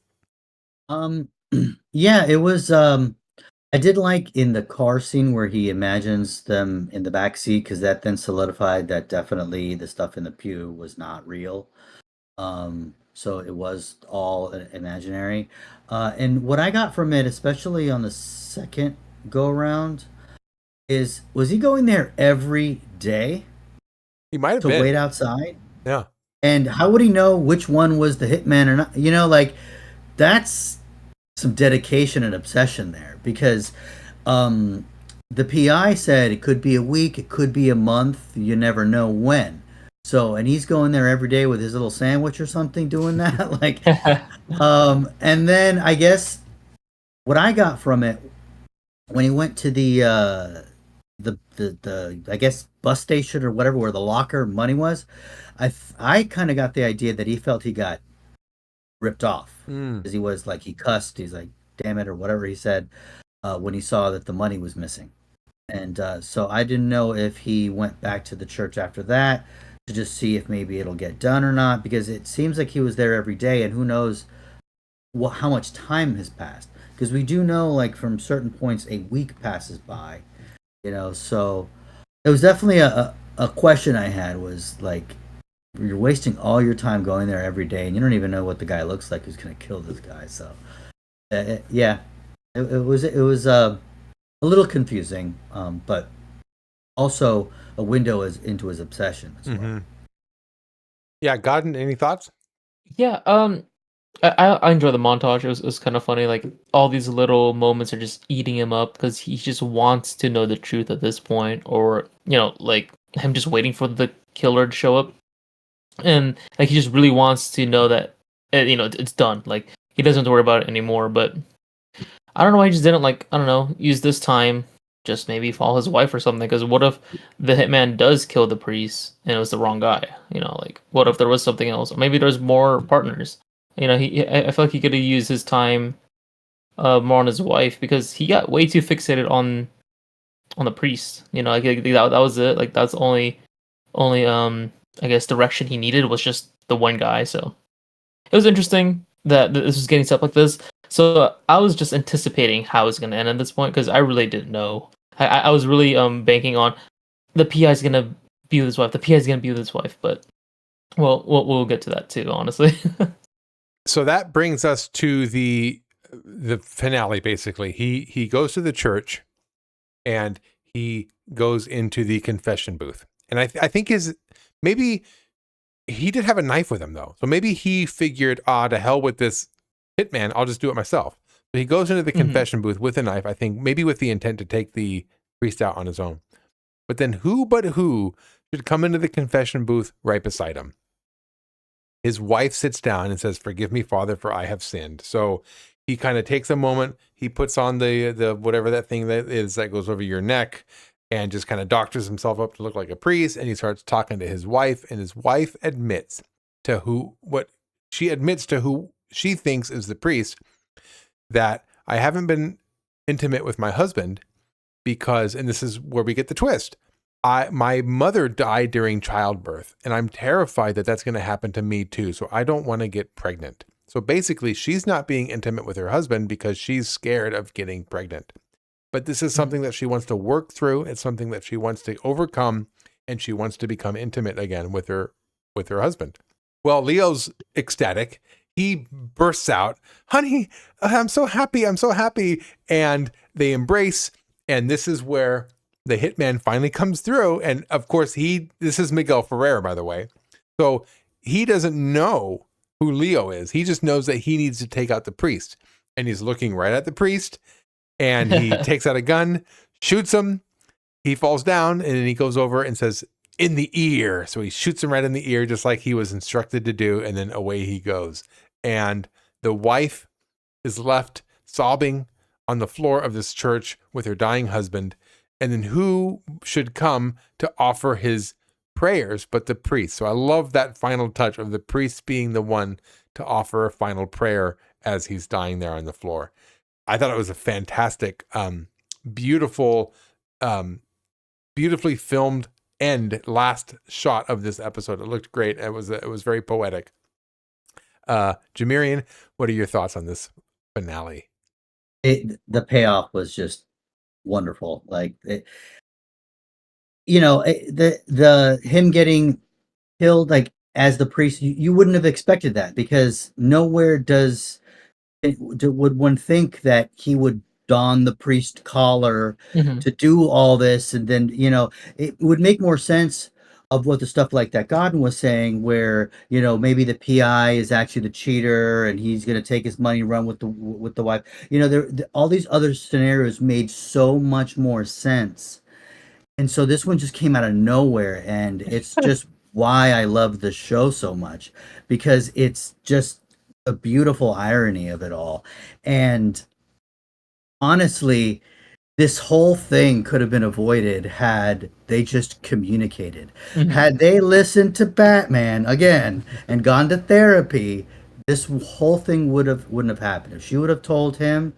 Yeah, it was, I did like in the car scene where he imagines them in the back seat, because that then solidified that definitely the stuff in the pew was not real. So it was all imaginary. And what I got from it, especially on the second go around, was he going there every day? He might have to been. wait outside? Yeah. And how would he know which one was the hitman or not? That's some dedication and obsession there, because the PI said it could be a week, it could be a month, you never know when. So, and he's going there every day with his little sandwich or something, doing that. And then I guess what I got from it, when he went to the I guess bus station or whatever, where the locker money was, I kind of got the idea that he felt he got ripped off, because he was like, he cussed. He's like, damn it, or whatever he said when he saw that the money was missing. And so I didn't know if he went back to the church after that to just see if maybe it'll get done or not, because it seems like he was there every day, and who knows how much time has passed. Because we do know, like, from certain points, a week passes by, so it was definitely a question I had was, like, you're wasting all your time going there every day, and you don't even know what the guy looks like who's going to kill this guy. So, it was a little confusing, but also a window into his obsession as well. Yeah, Godden, any thoughts? Yeah, I enjoy the montage. It was kind of funny. Like, all these little moments are just eating him up because he just wants to know the truth at this point, or like him just waiting for the killer to show up, and like he just really wants to know that it's done. Like, he doesn't have to worry about it anymore. But I don't know why he just didn't, like, I don't know, use this time just maybe follow his wife or something. Because what if the hitman does kill the priest and it was the wrong guy? Like, what if there was something else? Or maybe there's more partners. I feel like he could have used his time more on his wife, because he got way too fixated on the priest. Like that was it. Like, that's only I guess direction he needed was just the one guy. So it was interesting that this was getting set up like this. So I was just anticipating how it was going to end at this point, because I really didn't know. I was really banking on the PI is going to be with his wife. The PI is going to be with his wife, but we'll get to that too, honestly. So that brings us to the finale. Basically, he goes to the church, and he goes into the confession booth. And I think maybe he did have a knife with him, though. So maybe he figured, to hell with this hitman, I'll just do it myself. So he goes into the confession booth with a knife, I think maybe with the intent to take the priest out on his own. But then who should come into the confession booth right beside him? His wife sits down and says, "Forgive me, Father, for I have sinned." So he kind of takes a moment. He puts on the whatever that thing that is that goes over your neck, and just kind of doctors himself up to look like a priest. And he starts talking to his wife, and his wife admits to who she thinks is the priest, that I haven't been intimate with my husband because, and this is where we get the twist, my mother died during childbirth, and I'm terrified that that's going to happen to me too. So I don't want to get pregnant. So basically, she's not being intimate with her husband because she's scared of getting pregnant. But this is something that she wants to work through. It's something that she wants to overcome, and she wants to become intimate again with her husband. Well, Leo's ecstatic. He bursts out, "Honey, I'm so happy. I'm so happy." And they embrace. And this is where the hitman finally comes through. And of course, this is Miguel Ferrer, by the way. So he doesn't know who Leo is. He just knows that he needs to take out the priest. And he's looking right at the priest. And he takes out a gun, shoots him. He falls down, and then he goes over and says, "In the ear." So he shoots him right in the ear, just like he was instructed to do. And then away he goes. And the wife is left sobbing on the floor of this church with her dying husband. And then who should come to offer his prayers but the priest? So I love that final touch of the priest being the one to offer a final prayer as he's dying there on the floor. I thought it was a fantastic, beautiful, beautifully filmed last shot of this episode. It looked great. It was very poetic. JimiRyan, what are your thoughts on this finale? The payoff was just wonderful. Like, the him getting killed, like, as the priest, you wouldn't have expected that, because nowhere would one think that he would don the priest collar to do all this. And then, it would make more sense of what the stuff like that Godden was saying, where, maybe the PI is actually the cheater and he's going to take his money and run with the wife. All these other scenarios made so much more sense. And so this one just came out of nowhere, and it's just why I love the show so much, because it's just a beautiful irony of it all. And honestly, this whole thing could have been avoided had they just communicated. Had they listened to Batman again and gone to therapy, this whole thing wouldn't have happened. If she would have told him,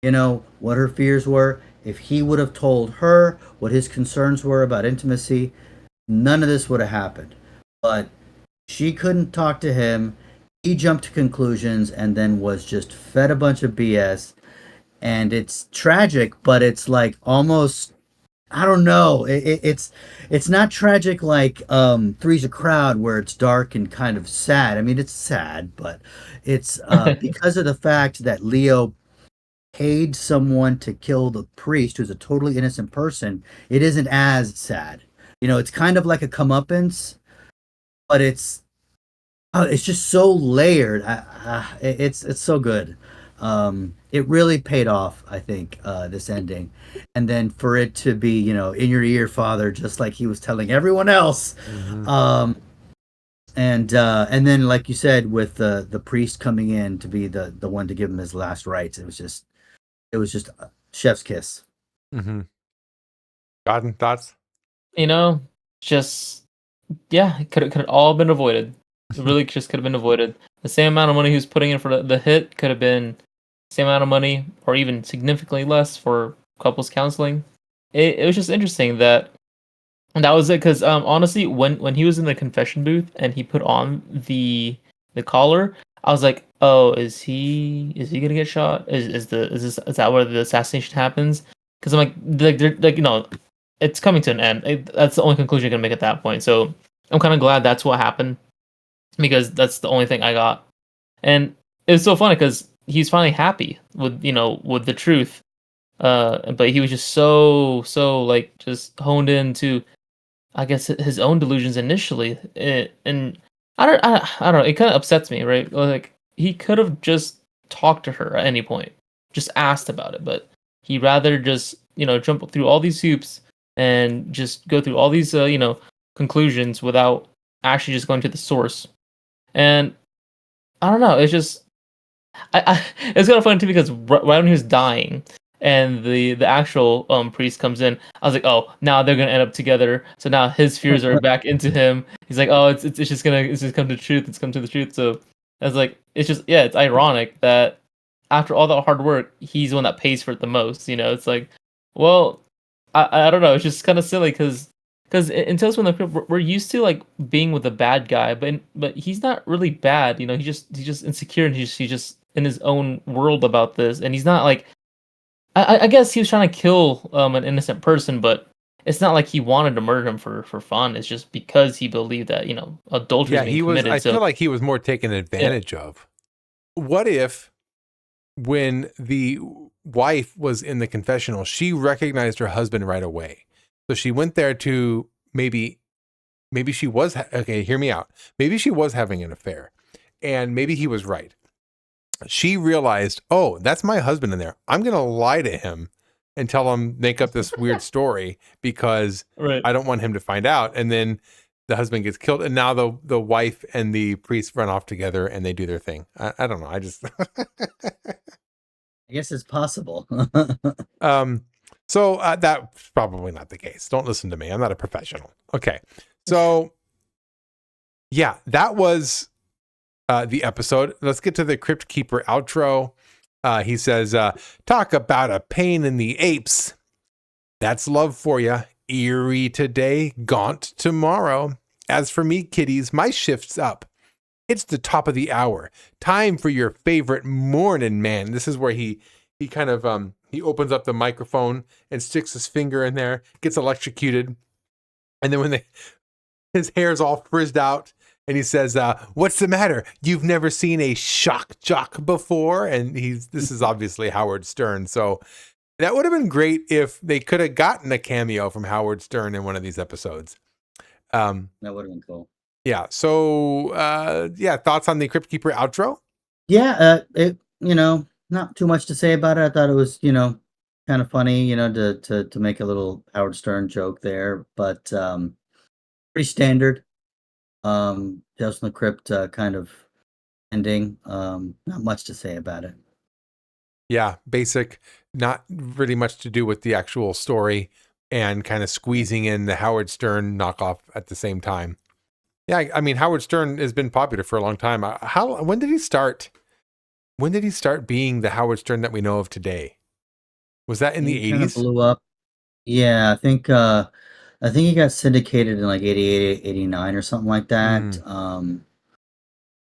what her fears were. If he would have told her what his concerns were about intimacy, none of this would have happened. But she couldn't talk to him. He jumped to conclusions and then was just fed a bunch of BS. And it's tragic, but it's like almost, I don't know. It's not tragic like Three's a Crowd, where it's dark and kind of sad. I mean, it's sad, but it's because of the fact that Leo paid someone to kill the priest, who's a totally innocent person. It isn't as sad. It's kind of like a comeuppance, but it's just so layered. It's so good. It really paid off, I think, this ending, and then for it to be, in your ear, Father, just like he was telling everyone else. And then, like you said, with the priest coming in to be the one to give him his last rites, it was just a chef's kiss. Godden, thoughts? Just it could have all been avoided. It really just could have been avoided. The same amount of money he was putting in for the hit could have been the same amount of money, or even significantly less, for couples counseling. It was just interesting that was it. Because honestly, when he was in the confession booth and he put on the collar, I was like, oh, is he gonna get shot? Is that where the assassination happens? Because I'm like they're like, it's coming to an end. That's the only conclusion you're gonna make at that point. So I'm kind of glad that's what happened, because that's the only thing I got. And it's so funny because he's finally happy with the truth, but he was just so like just honed into, I guess, his own delusions initially. And I don't know, it kind of upsets me, right? Like, he could have just talked to her at any point, just asked about it, but he rather just jump through all these hoops and just go through all these conclusions without actually just going to the source. And I don't know, it's just it's kind of funny too, because right when he was dying and the actual priest comes in, I was like, oh, now they're gonna end up together. So now his fears are back into him. He's like, oh, it's just come to truth. It's come to the truth. So I was like, it's just, it's ironic that after all that hard work, he's the one that pays for it the most. It's like, well, I don't know. It's just kind of silly because in Tales from the Crypt, we're used to like being with a bad guy, but he's not really bad. He's just insecure, and he's just in his own world about this, and he's not like, I guess he was trying to kill an innocent person, but it's not like he wanted to murder him for fun. It's just because he believed that adultery was being committed. I feel like he was more taken advantage of. What if, when the wife was in the confessional, she recognized her husband right away? So she went there to maybe she was okay. Hear me out. Maybe she was having an affair, and maybe he was right. She realized, oh, that's my husband in there. I'm going to lie to him and tell him, make up this weird story because I don't want him to find out. And then the husband gets killed. And now the wife and the priest run off together and they do their thing. I don't know. I just, I guess it's possible. So that's probably not the case. Don't listen to me. I'm not a professional. Okay. So yeah, that was the episode. Let's get to the Crypt Keeper outro. He says, talk about a pain in the apes. That's love for you. Eerie today, gaunt tomorrow. As for me, kiddies, my shift's up. It's the top of the hour. Time for your favorite morning man. This is where he kind of he opens up the microphone and sticks his finger in there, gets electrocuted, and then when his hair's all frizzed out, and he says, what's the matter? You've never seen a shock jock before? And this is obviously Howard Stern. So that would have been great if they could have gotten a cameo from Howard Stern in one of these episodes. That would have been cool. Yeah. So, thoughts on the Crypt Keeper outro? Yeah, it, not too much to say about it. I thought it was, kind of funny, to make a little Howard Stern joke there, but pretty standard. Tales from the Crypt kind of ending. Not much to say about it. Yeah, basic, not really much to do with the actual story, and kind of squeezing in the Howard Stern knockoff at the same time. Yeah, I mean, Howard Stern has been popular for a long time. When did he start? When did he start being the Howard Stern that we know of today? Was that in the He kind of 80s? blew up. Yeah, I think he got syndicated in like 88, 89 or something like that.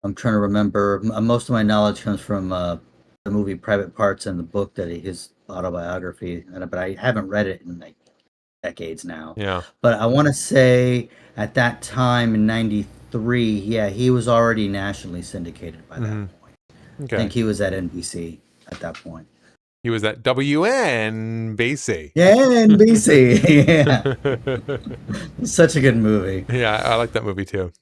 I'm trying to remember. Most of my knowledge comes from the movie Private Parts and the book his autobiography, but I haven't read it in like decades now. Yeah. But I want to say at that time in '93, yeah, he was already nationally syndicated by that point. Okay. I think he was at NBC at that point. He was at WNBC. Yeah, NBC. Yeah. Such a good movie. Yeah, I like that movie too.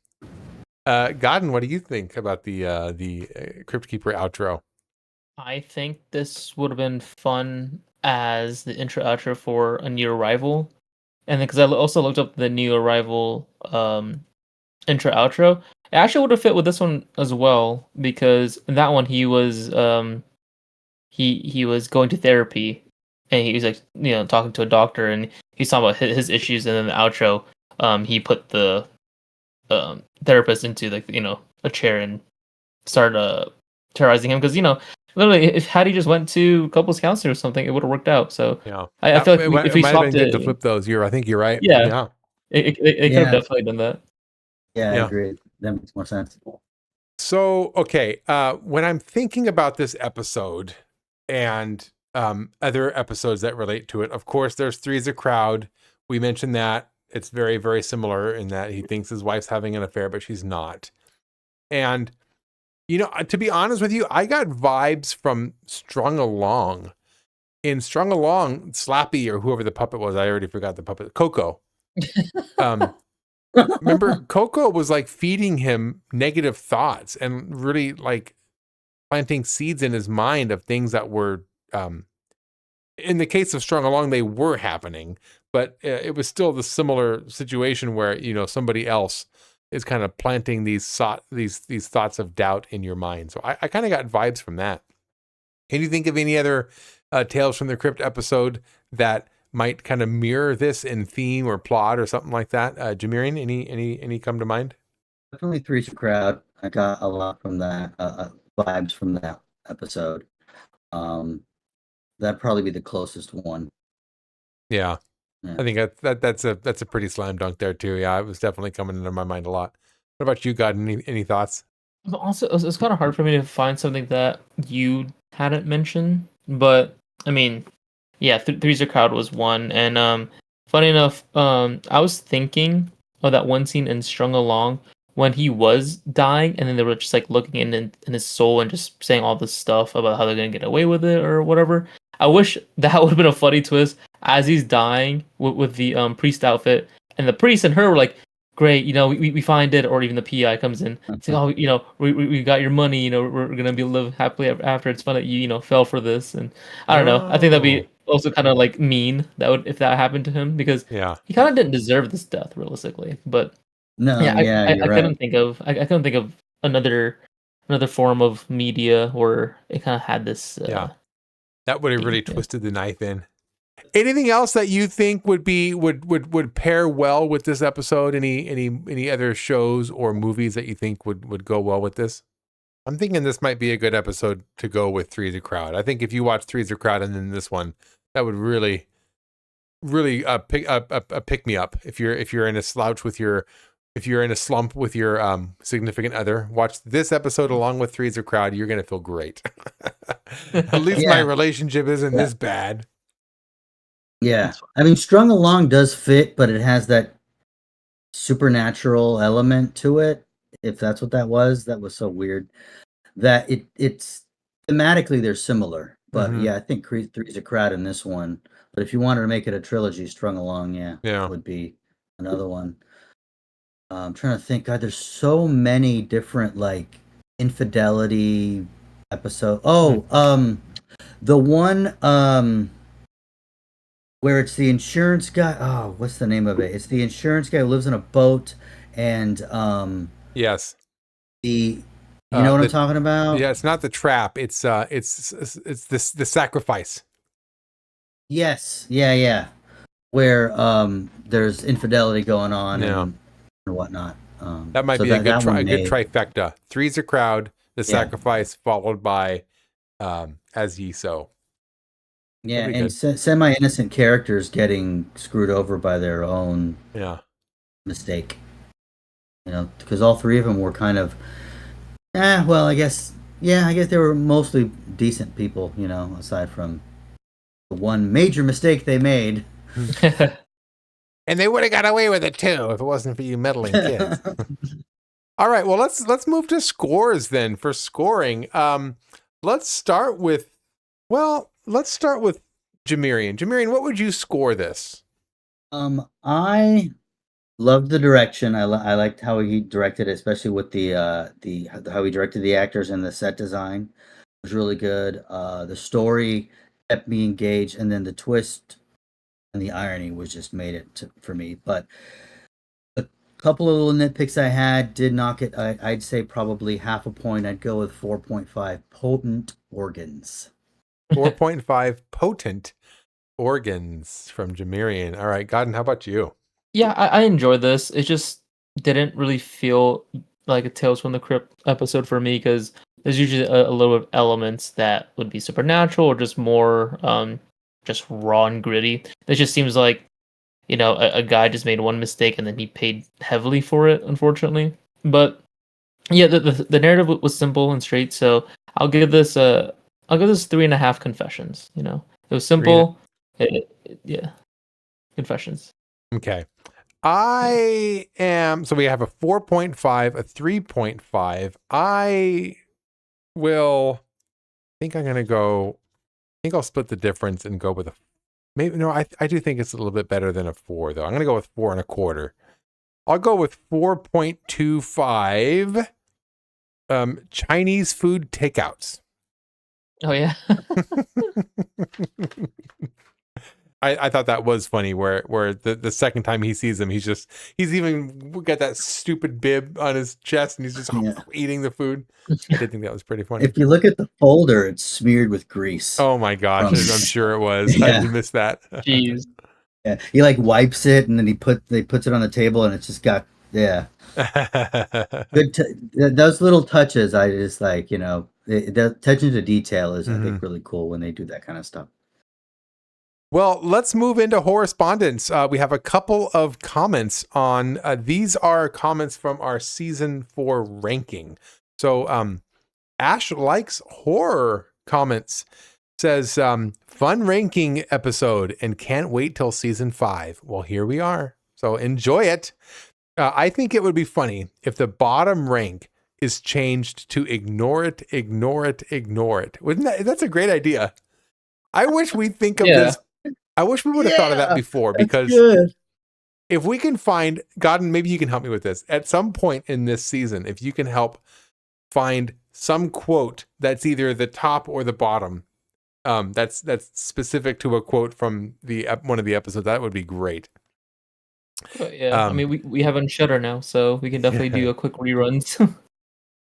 Godden, what do you think about the Crypt Keeper outro? I think this would have been fun as the intro outro for a new arrival, and then because I also looked up the new arrival intro outro, it actually would have fit with this one as well because in that one he was he was going to therapy and he was like talking to a doctor and he's talking about his issues, and then the outro he put the therapist into like a chair and started terrorizing him because literally if Hattie just went to couples counseling or something, it would have worked out. So Yeah, I feel like if we might have swapped been good it to flip those. I think you're right. Yeah. It could have Yeah. definitely done that. Yeah, Yeah. I agree. That makes more sense. So, okay, when I'm thinking about this episode and other episodes that relate to it, of course, there's Three's a Crowd. We mentioned that. It's very, very similar in that he thinks his wife's having an affair, but she's not. And, to be honest with you, I got vibes from Strung Along. In Strung Along, Slappy or whoever the puppet was, I already forgot the puppet, Coco. Remember, Coco was like feeding him negative thoughts and really like planting seeds in his mind of things that were, in the case of Strung Along, they were happening, but it was still the similar situation where, somebody else is kind of planting these thoughts of doubt in your mind. So I kind of got vibes from that. Can you think of any other Tales from the Crypt episode that might kind of mirror this in theme or plot or something like that? JimiRyan, any come to mind? Definitely Three's a Crowd. I got a lot from that, vibes from that episode. That'd probably be the closest one. Yeah. Yeah. I think that's a pretty slam dunk there too. Yeah, it was definitely coming into my mind a lot. What about you, God? Any thoughts? Also, it's kind of hard for me to find something that you hadn't mentioned, but I mean, yeah, Three's a Crowd was one, and funny enough, I was thinking of that one scene in Strung Along when he was dying, and then they were just like looking in his soul and just saying all this stuff about how they're gonna get away with it or whatever. I wish that would have been a funny twist as he's dying with the priest outfit, and the priest and her were like, great, we find it, or even the PI comes in, it's like, oh, we got your money, we're gonna be live happily ever after. It's fun that you fell for this, and I don't know. I think that'd be also kind of like mean if that happened to him because he kind of didn't deserve this death realistically. But No, yeah, I you're right. couldn't think of another form of media where it kind of had this. That would have really twisted the knife in. Anything else that you think would pair well with this episode? Any other shows or movies that you think would go well with this? I'm thinking this might be a good episode to go with Three's a Crowd. I think if you watch Three's a Crowd and then this one, that would really pick me up. If you're in a slouch if you're in a slump with your significant other, watch this episode along with Three's a Crowd. You're gonna feel great. At least my relationship isn't this bad. Yeah, I mean, Strung Along does fit, but it has that supernatural element to it. If that's what that was so weird. That it's thematically they're similar, but yeah, I think Three's a Crowd in this one. But if you wanted to make it a trilogy, Strung Along, would be another one. I'm trying to think. God, there's so many different like infidelity episodes. The one where it's the insurance guy. Oh, what's the name of it? It's the insurance guy who lives in a boat, and yes, you know what I'm talking about? Yeah, it's not the trap. It's the sacrifice. Yes, yeah. Where there's infidelity going on and whatnot. That might be a good trifecta. Three's a Crowd, the sacrifice, followed by As Ye Sow. Yeah, That'd be and good. semi-innocent characters getting screwed over by their own Yeah. mistake. Because all three of them were kind of, well, I guess they were mostly decent people, aside from the one major mistake they made. And they would have got away with it too if it wasn't for you meddling kids. All right, well let's move to scores then. For scoring, let's start with JimiRyan. JimiRyan, what would you score this? I loved the direction. I liked how he directed it, especially with the how he directed the actors and the set design. It was really good. The story kept me engaged, and then the twist and the irony was just made it for me. But a couple of little nitpicks I had did knock it. I'd say probably half a point. I'd go with 4.5 potent organs. 4.5 potent organs from JimiRyan. All right, Godden, how about you? Yeah, I enjoyed this. It just didn't really feel like a Tales from the Crypt episode for me because there's usually a little bit of elements that would be supernatural or just more just raw and gritty. It just seems like a guy just made one mistake and then he paid heavily for it, unfortunately. But yeah, the narrative was simple and straight, so I'll give this 3.5 confessions. It was simple. Yeah, confessions. Okay. So we have a 4.5, a 3.5. I think I'll split the difference and go with I do think it's a little bit better than a 4 though. I'm going to go with 4.25. I'll go with 4.25 Chinese food takeouts. Oh yeah. I thought that was funny where the second time he sees him, he's even got that stupid bib on his chest and he's just eating the food. I did think that was pretty funny. If you look at the folder, it's smeared with grease. Oh my gosh, I'm sure it was. Yeah. I did miss that. Jeez. Yeah, he like wipes it and then he puts it on the table and it's just got good. Those little touches, I just like the attention to detail is I think really cool when they do that kind of stuff. Well, let's move into correspondence. We have a couple of comments on these are comments from our season 4 ranking. So Ash likes horror comments, says fun ranking episode and can't wait till season 5. Well, here we are. So enjoy it. I think it would be funny if the bottom rank is changed to ignore it. That's a great idea. I wish we think of this. I wish we would have thought of that before, because if we can find, Godden, maybe you can help me with this. At some point in this season, if you can help find some quote that's either the top or the bottom, that's specific to a quote from one of the episodes, that would be great. Yeah, I mean, we have on Shudder now, so we can definitely do a quick reruns.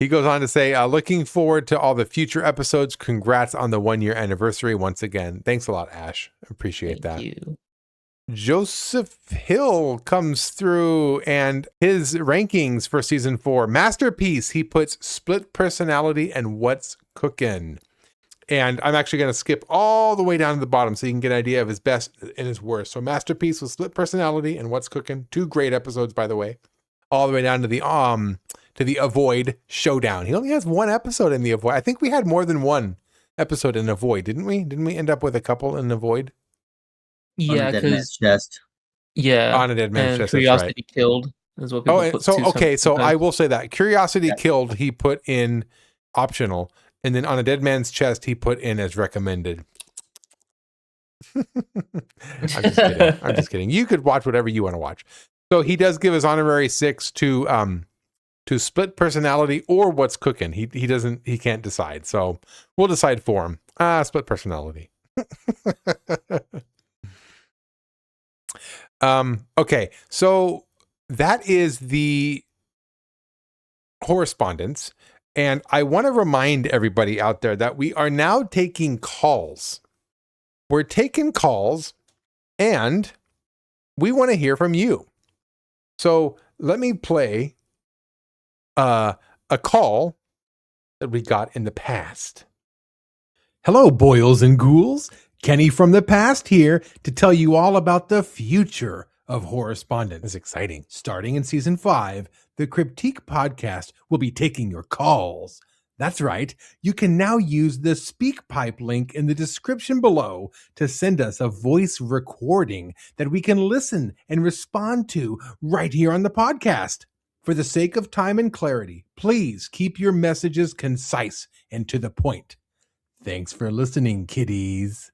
He goes on to say, looking forward to all the future episodes. Congrats on the 1-year anniversary once again. Thanks a lot, Ash. Appreciate that. Thank you. Joseph Hill comes through and his rankings for season 4. Masterpiece, he puts Split Personality and What's Cookin'. And I'm actually going to skip all the way down to the bottom so you can get an idea of his best and his worst. So Masterpiece with Split Personality and What's Cookin'. 2 great episodes, by the way. All the way down to the Avoid Showdown. He only has 1 episode in the Avoid. I think we had more than 1 episode in Avoid, didn't we? Didn't we end up with a couple in Avoid? Yeah, because On a Dead Man's Chest. Curiosity Killed is what people put. So I will say that Curiosity Killed he put in optional, and then On a Dead Man's Chest he put in as recommended. I'm just kidding. You could watch whatever you want to watch. So he does give his honorary 6 to Split Personality or What's Cookin'. He can't decide. So we'll decide for him. Split Personality. Okay, so that is the correspondence. And I want to remind everybody out there that we are now taking calls. We're taking calls and we want to hear from you. So let me play a call that we got in the past. Hello, boils and ghouls. Kenny from the past here to tell you all about the future of Horrorspondent. It's exciting. Starting in season 5, the Cryptique podcast will be taking your calls. That's right. You can now use the SpeakPipe link in the description below to send us a voice recording that we can listen and respond to right here on the podcast. For the sake of time and clarity, please keep your messages concise and to the point. Thanks for listening, kiddies.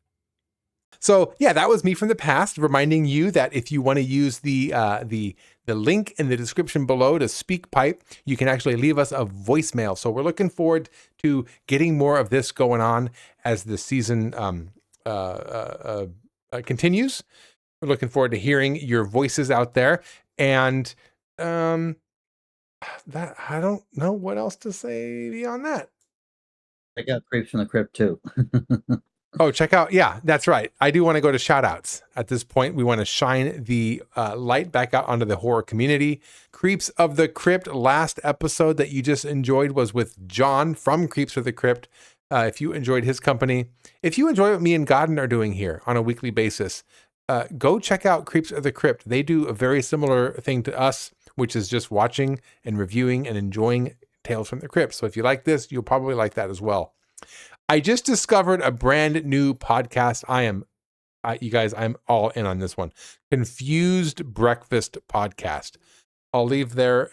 So yeah, that was me from the past, reminding you that if you want to use the link in the description below to SpeakPipe, you can actually leave us a voicemail. So we're looking forward to getting more of this going on as the season continues. We're looking forward to hearing your voices out there, and that I don't know what else to say beyond that. I got Creeps from the Crypt too. Oh, check out. Yeah, that's right. I do want to go to Shoutouts. At this point, we want to shine the light back out onto the horror community. Creeps of the Crypt, last episode that you just enjoyed was with John from Creeps of the Crypt. If you enjoyed his company, if you enjoy what me and Godden are doing here on a weekly basis, go check out Creeps of the Crypt. They do a very similar thing to us, which is just watching and reviewing and enjoying Tales from the Crypt. So if you like this, you'll probably like that as well. I just discovered a brand new podcast. You guys, I'm all in on this one. Confused Breakfast Podcast. I'll leave their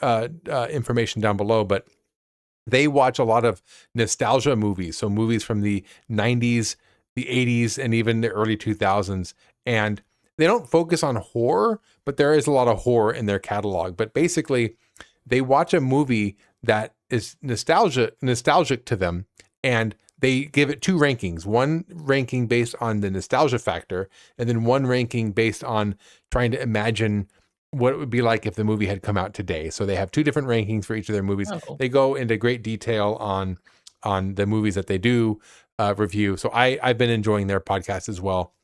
information down below, but they watch a lot of nostalgia movies. So movies from the 90s, the 80s, and even the early 2000s. And they don't focus on horror, but there is a lot of horror in their catalog. But basically, they watch a movie that is nostalgic to them, and they give it 2 rankings, one ranking based on the nostalgia factor, and then one ranking based on trying to imagine what it would be like if the movie had come out today. So they have 2 different rankings for each of their movies. Oh. They go into great detail on the movies that they do review. So I've been enjoying their podcast as well.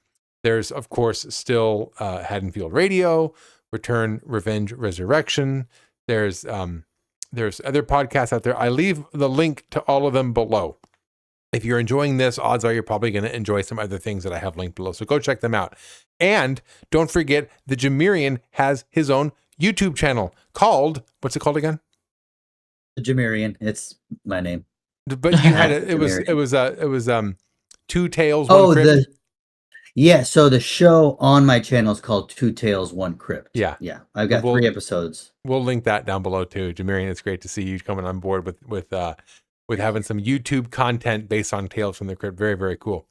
There's, of course, still Haddonfield Radio, Return, Revenge, Resurrection. There's other podcasts out there. I leave the link to all of them below. If you're enjoying this, odds are you're probably going to enjoy some other things that I have linked below. So go check them out. And don't forget, TheJimiRyan has his own YouTube channel called, what's it called again? TheJimiRyan. It's my name. But you had it was 2 Tales, 1 Crypt. So the show on my channel is called 2 Tales, 1 Crypt. Yeah. I've got 3 episodes. We'll link that down below too. JimiRyan, it's great to see you coming on board with having some YouTube content based on Tales from the Crypt. Very, very cool.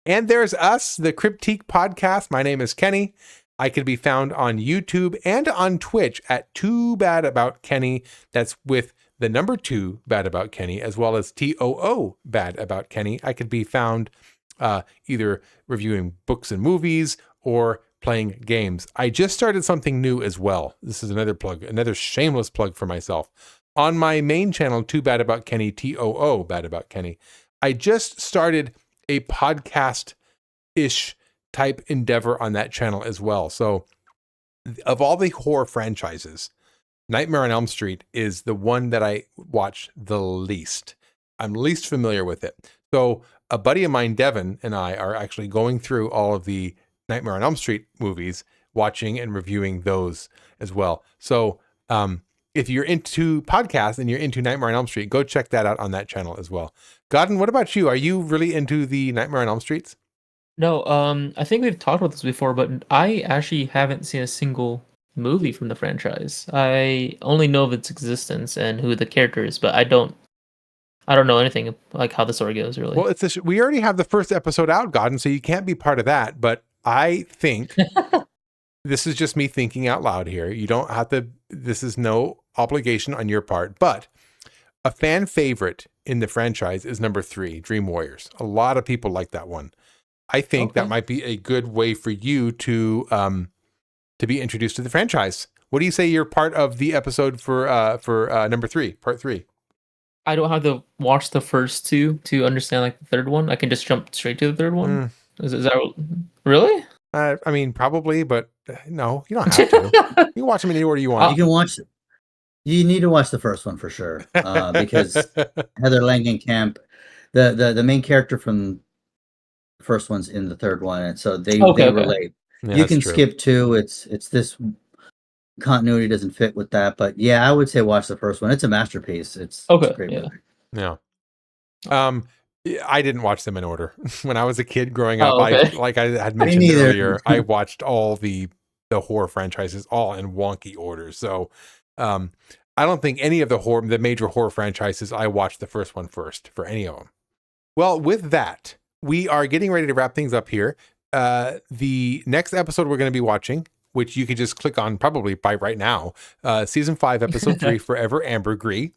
And there's us, the Cryptique podcast. My name is Kenny. I can be found on YouTube and on Twitch at 2 Bad About Kenny. That's with the number 2 Bad About Kenny, as well as TOO Bad About Kenny. I could be found either reviewing books and movies or playing games. I just started something new as well. This is another plug, another shameless plug for myself. On my main channel, 2 Bad About Kenny, TOO Bad About Kenny, I just started a podcast-ish type endeavor on that channel as well. So of all the horror franchises, Nightmare on Elm Street is the one that I watch the least. I'm least familiar with it. So a buddy of mine, Devin, and I are actually going through all of the Nightmare on Elm Street movies, watching and reviewing those as well. So if you're into podcasts and you're into Nightmare on Elm Street, go check that out on that channel as well. Godden, what about you? Are you really into the Nightmare on Elm Streets? No, I think we've talked about this before, but I actually haven't seen a single movie from the franchise. I only know of its existence and who the character is, but I don't know anything like how the story goes, really. Well, we already have the first episode out, Godden, so you can't be part of that. But I think this is just me thinking out loud here. You don't have to. This is no obligation on your part. But a fan favorite in the franchise is number 3, Dream Warriors. A lot of people like that one. I think that might be a good way for you to be introduced to the franchise. What do you say you're part of the episode for number 3, part 3? I don't have to watch the first 2 to understand like the third one. I can just jump straight to the third one. Is that really? I mean, probably, but no, you don't have to. You can watch them in any order you want. You can watch. You need to watch the first one for sure, because Heather Langenkamp, the main character from first one's in the third one, and so they Okay. relate. Yeah, You that's can true. skip 2. It's this continuity doesn't fit with that, but yeah, I would say watch the first one. It's a masterpiece. It's a great movie. Yeah. I didn't watch them in order. When I was a kid growing up, Oh, okay. like I had mentioned neither. earlier, I watched all the horror franchises all in wonky order. So I don't think any of the major horror franchises, I watched the first one first for any of them. Well, with that, we are getting ready to wrap things up here. The next episode we're going to be watching, which you can just click on probably by right now, season 5, episode 3, Forever Ambergris.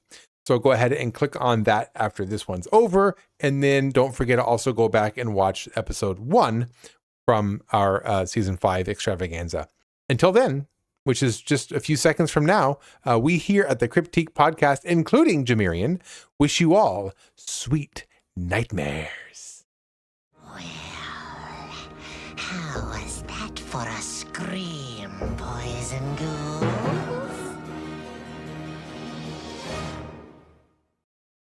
So go ahead and click on that after this one's over. And then don't forget to also go back and watch episode 1 from our season 5 extravaganza. Until then, which is just a few seconds from now, we here at the Cryptic Podcast, including JimiRyan, wish you all sweet nightmares. Well, how was that for a scream, boys and ghouls?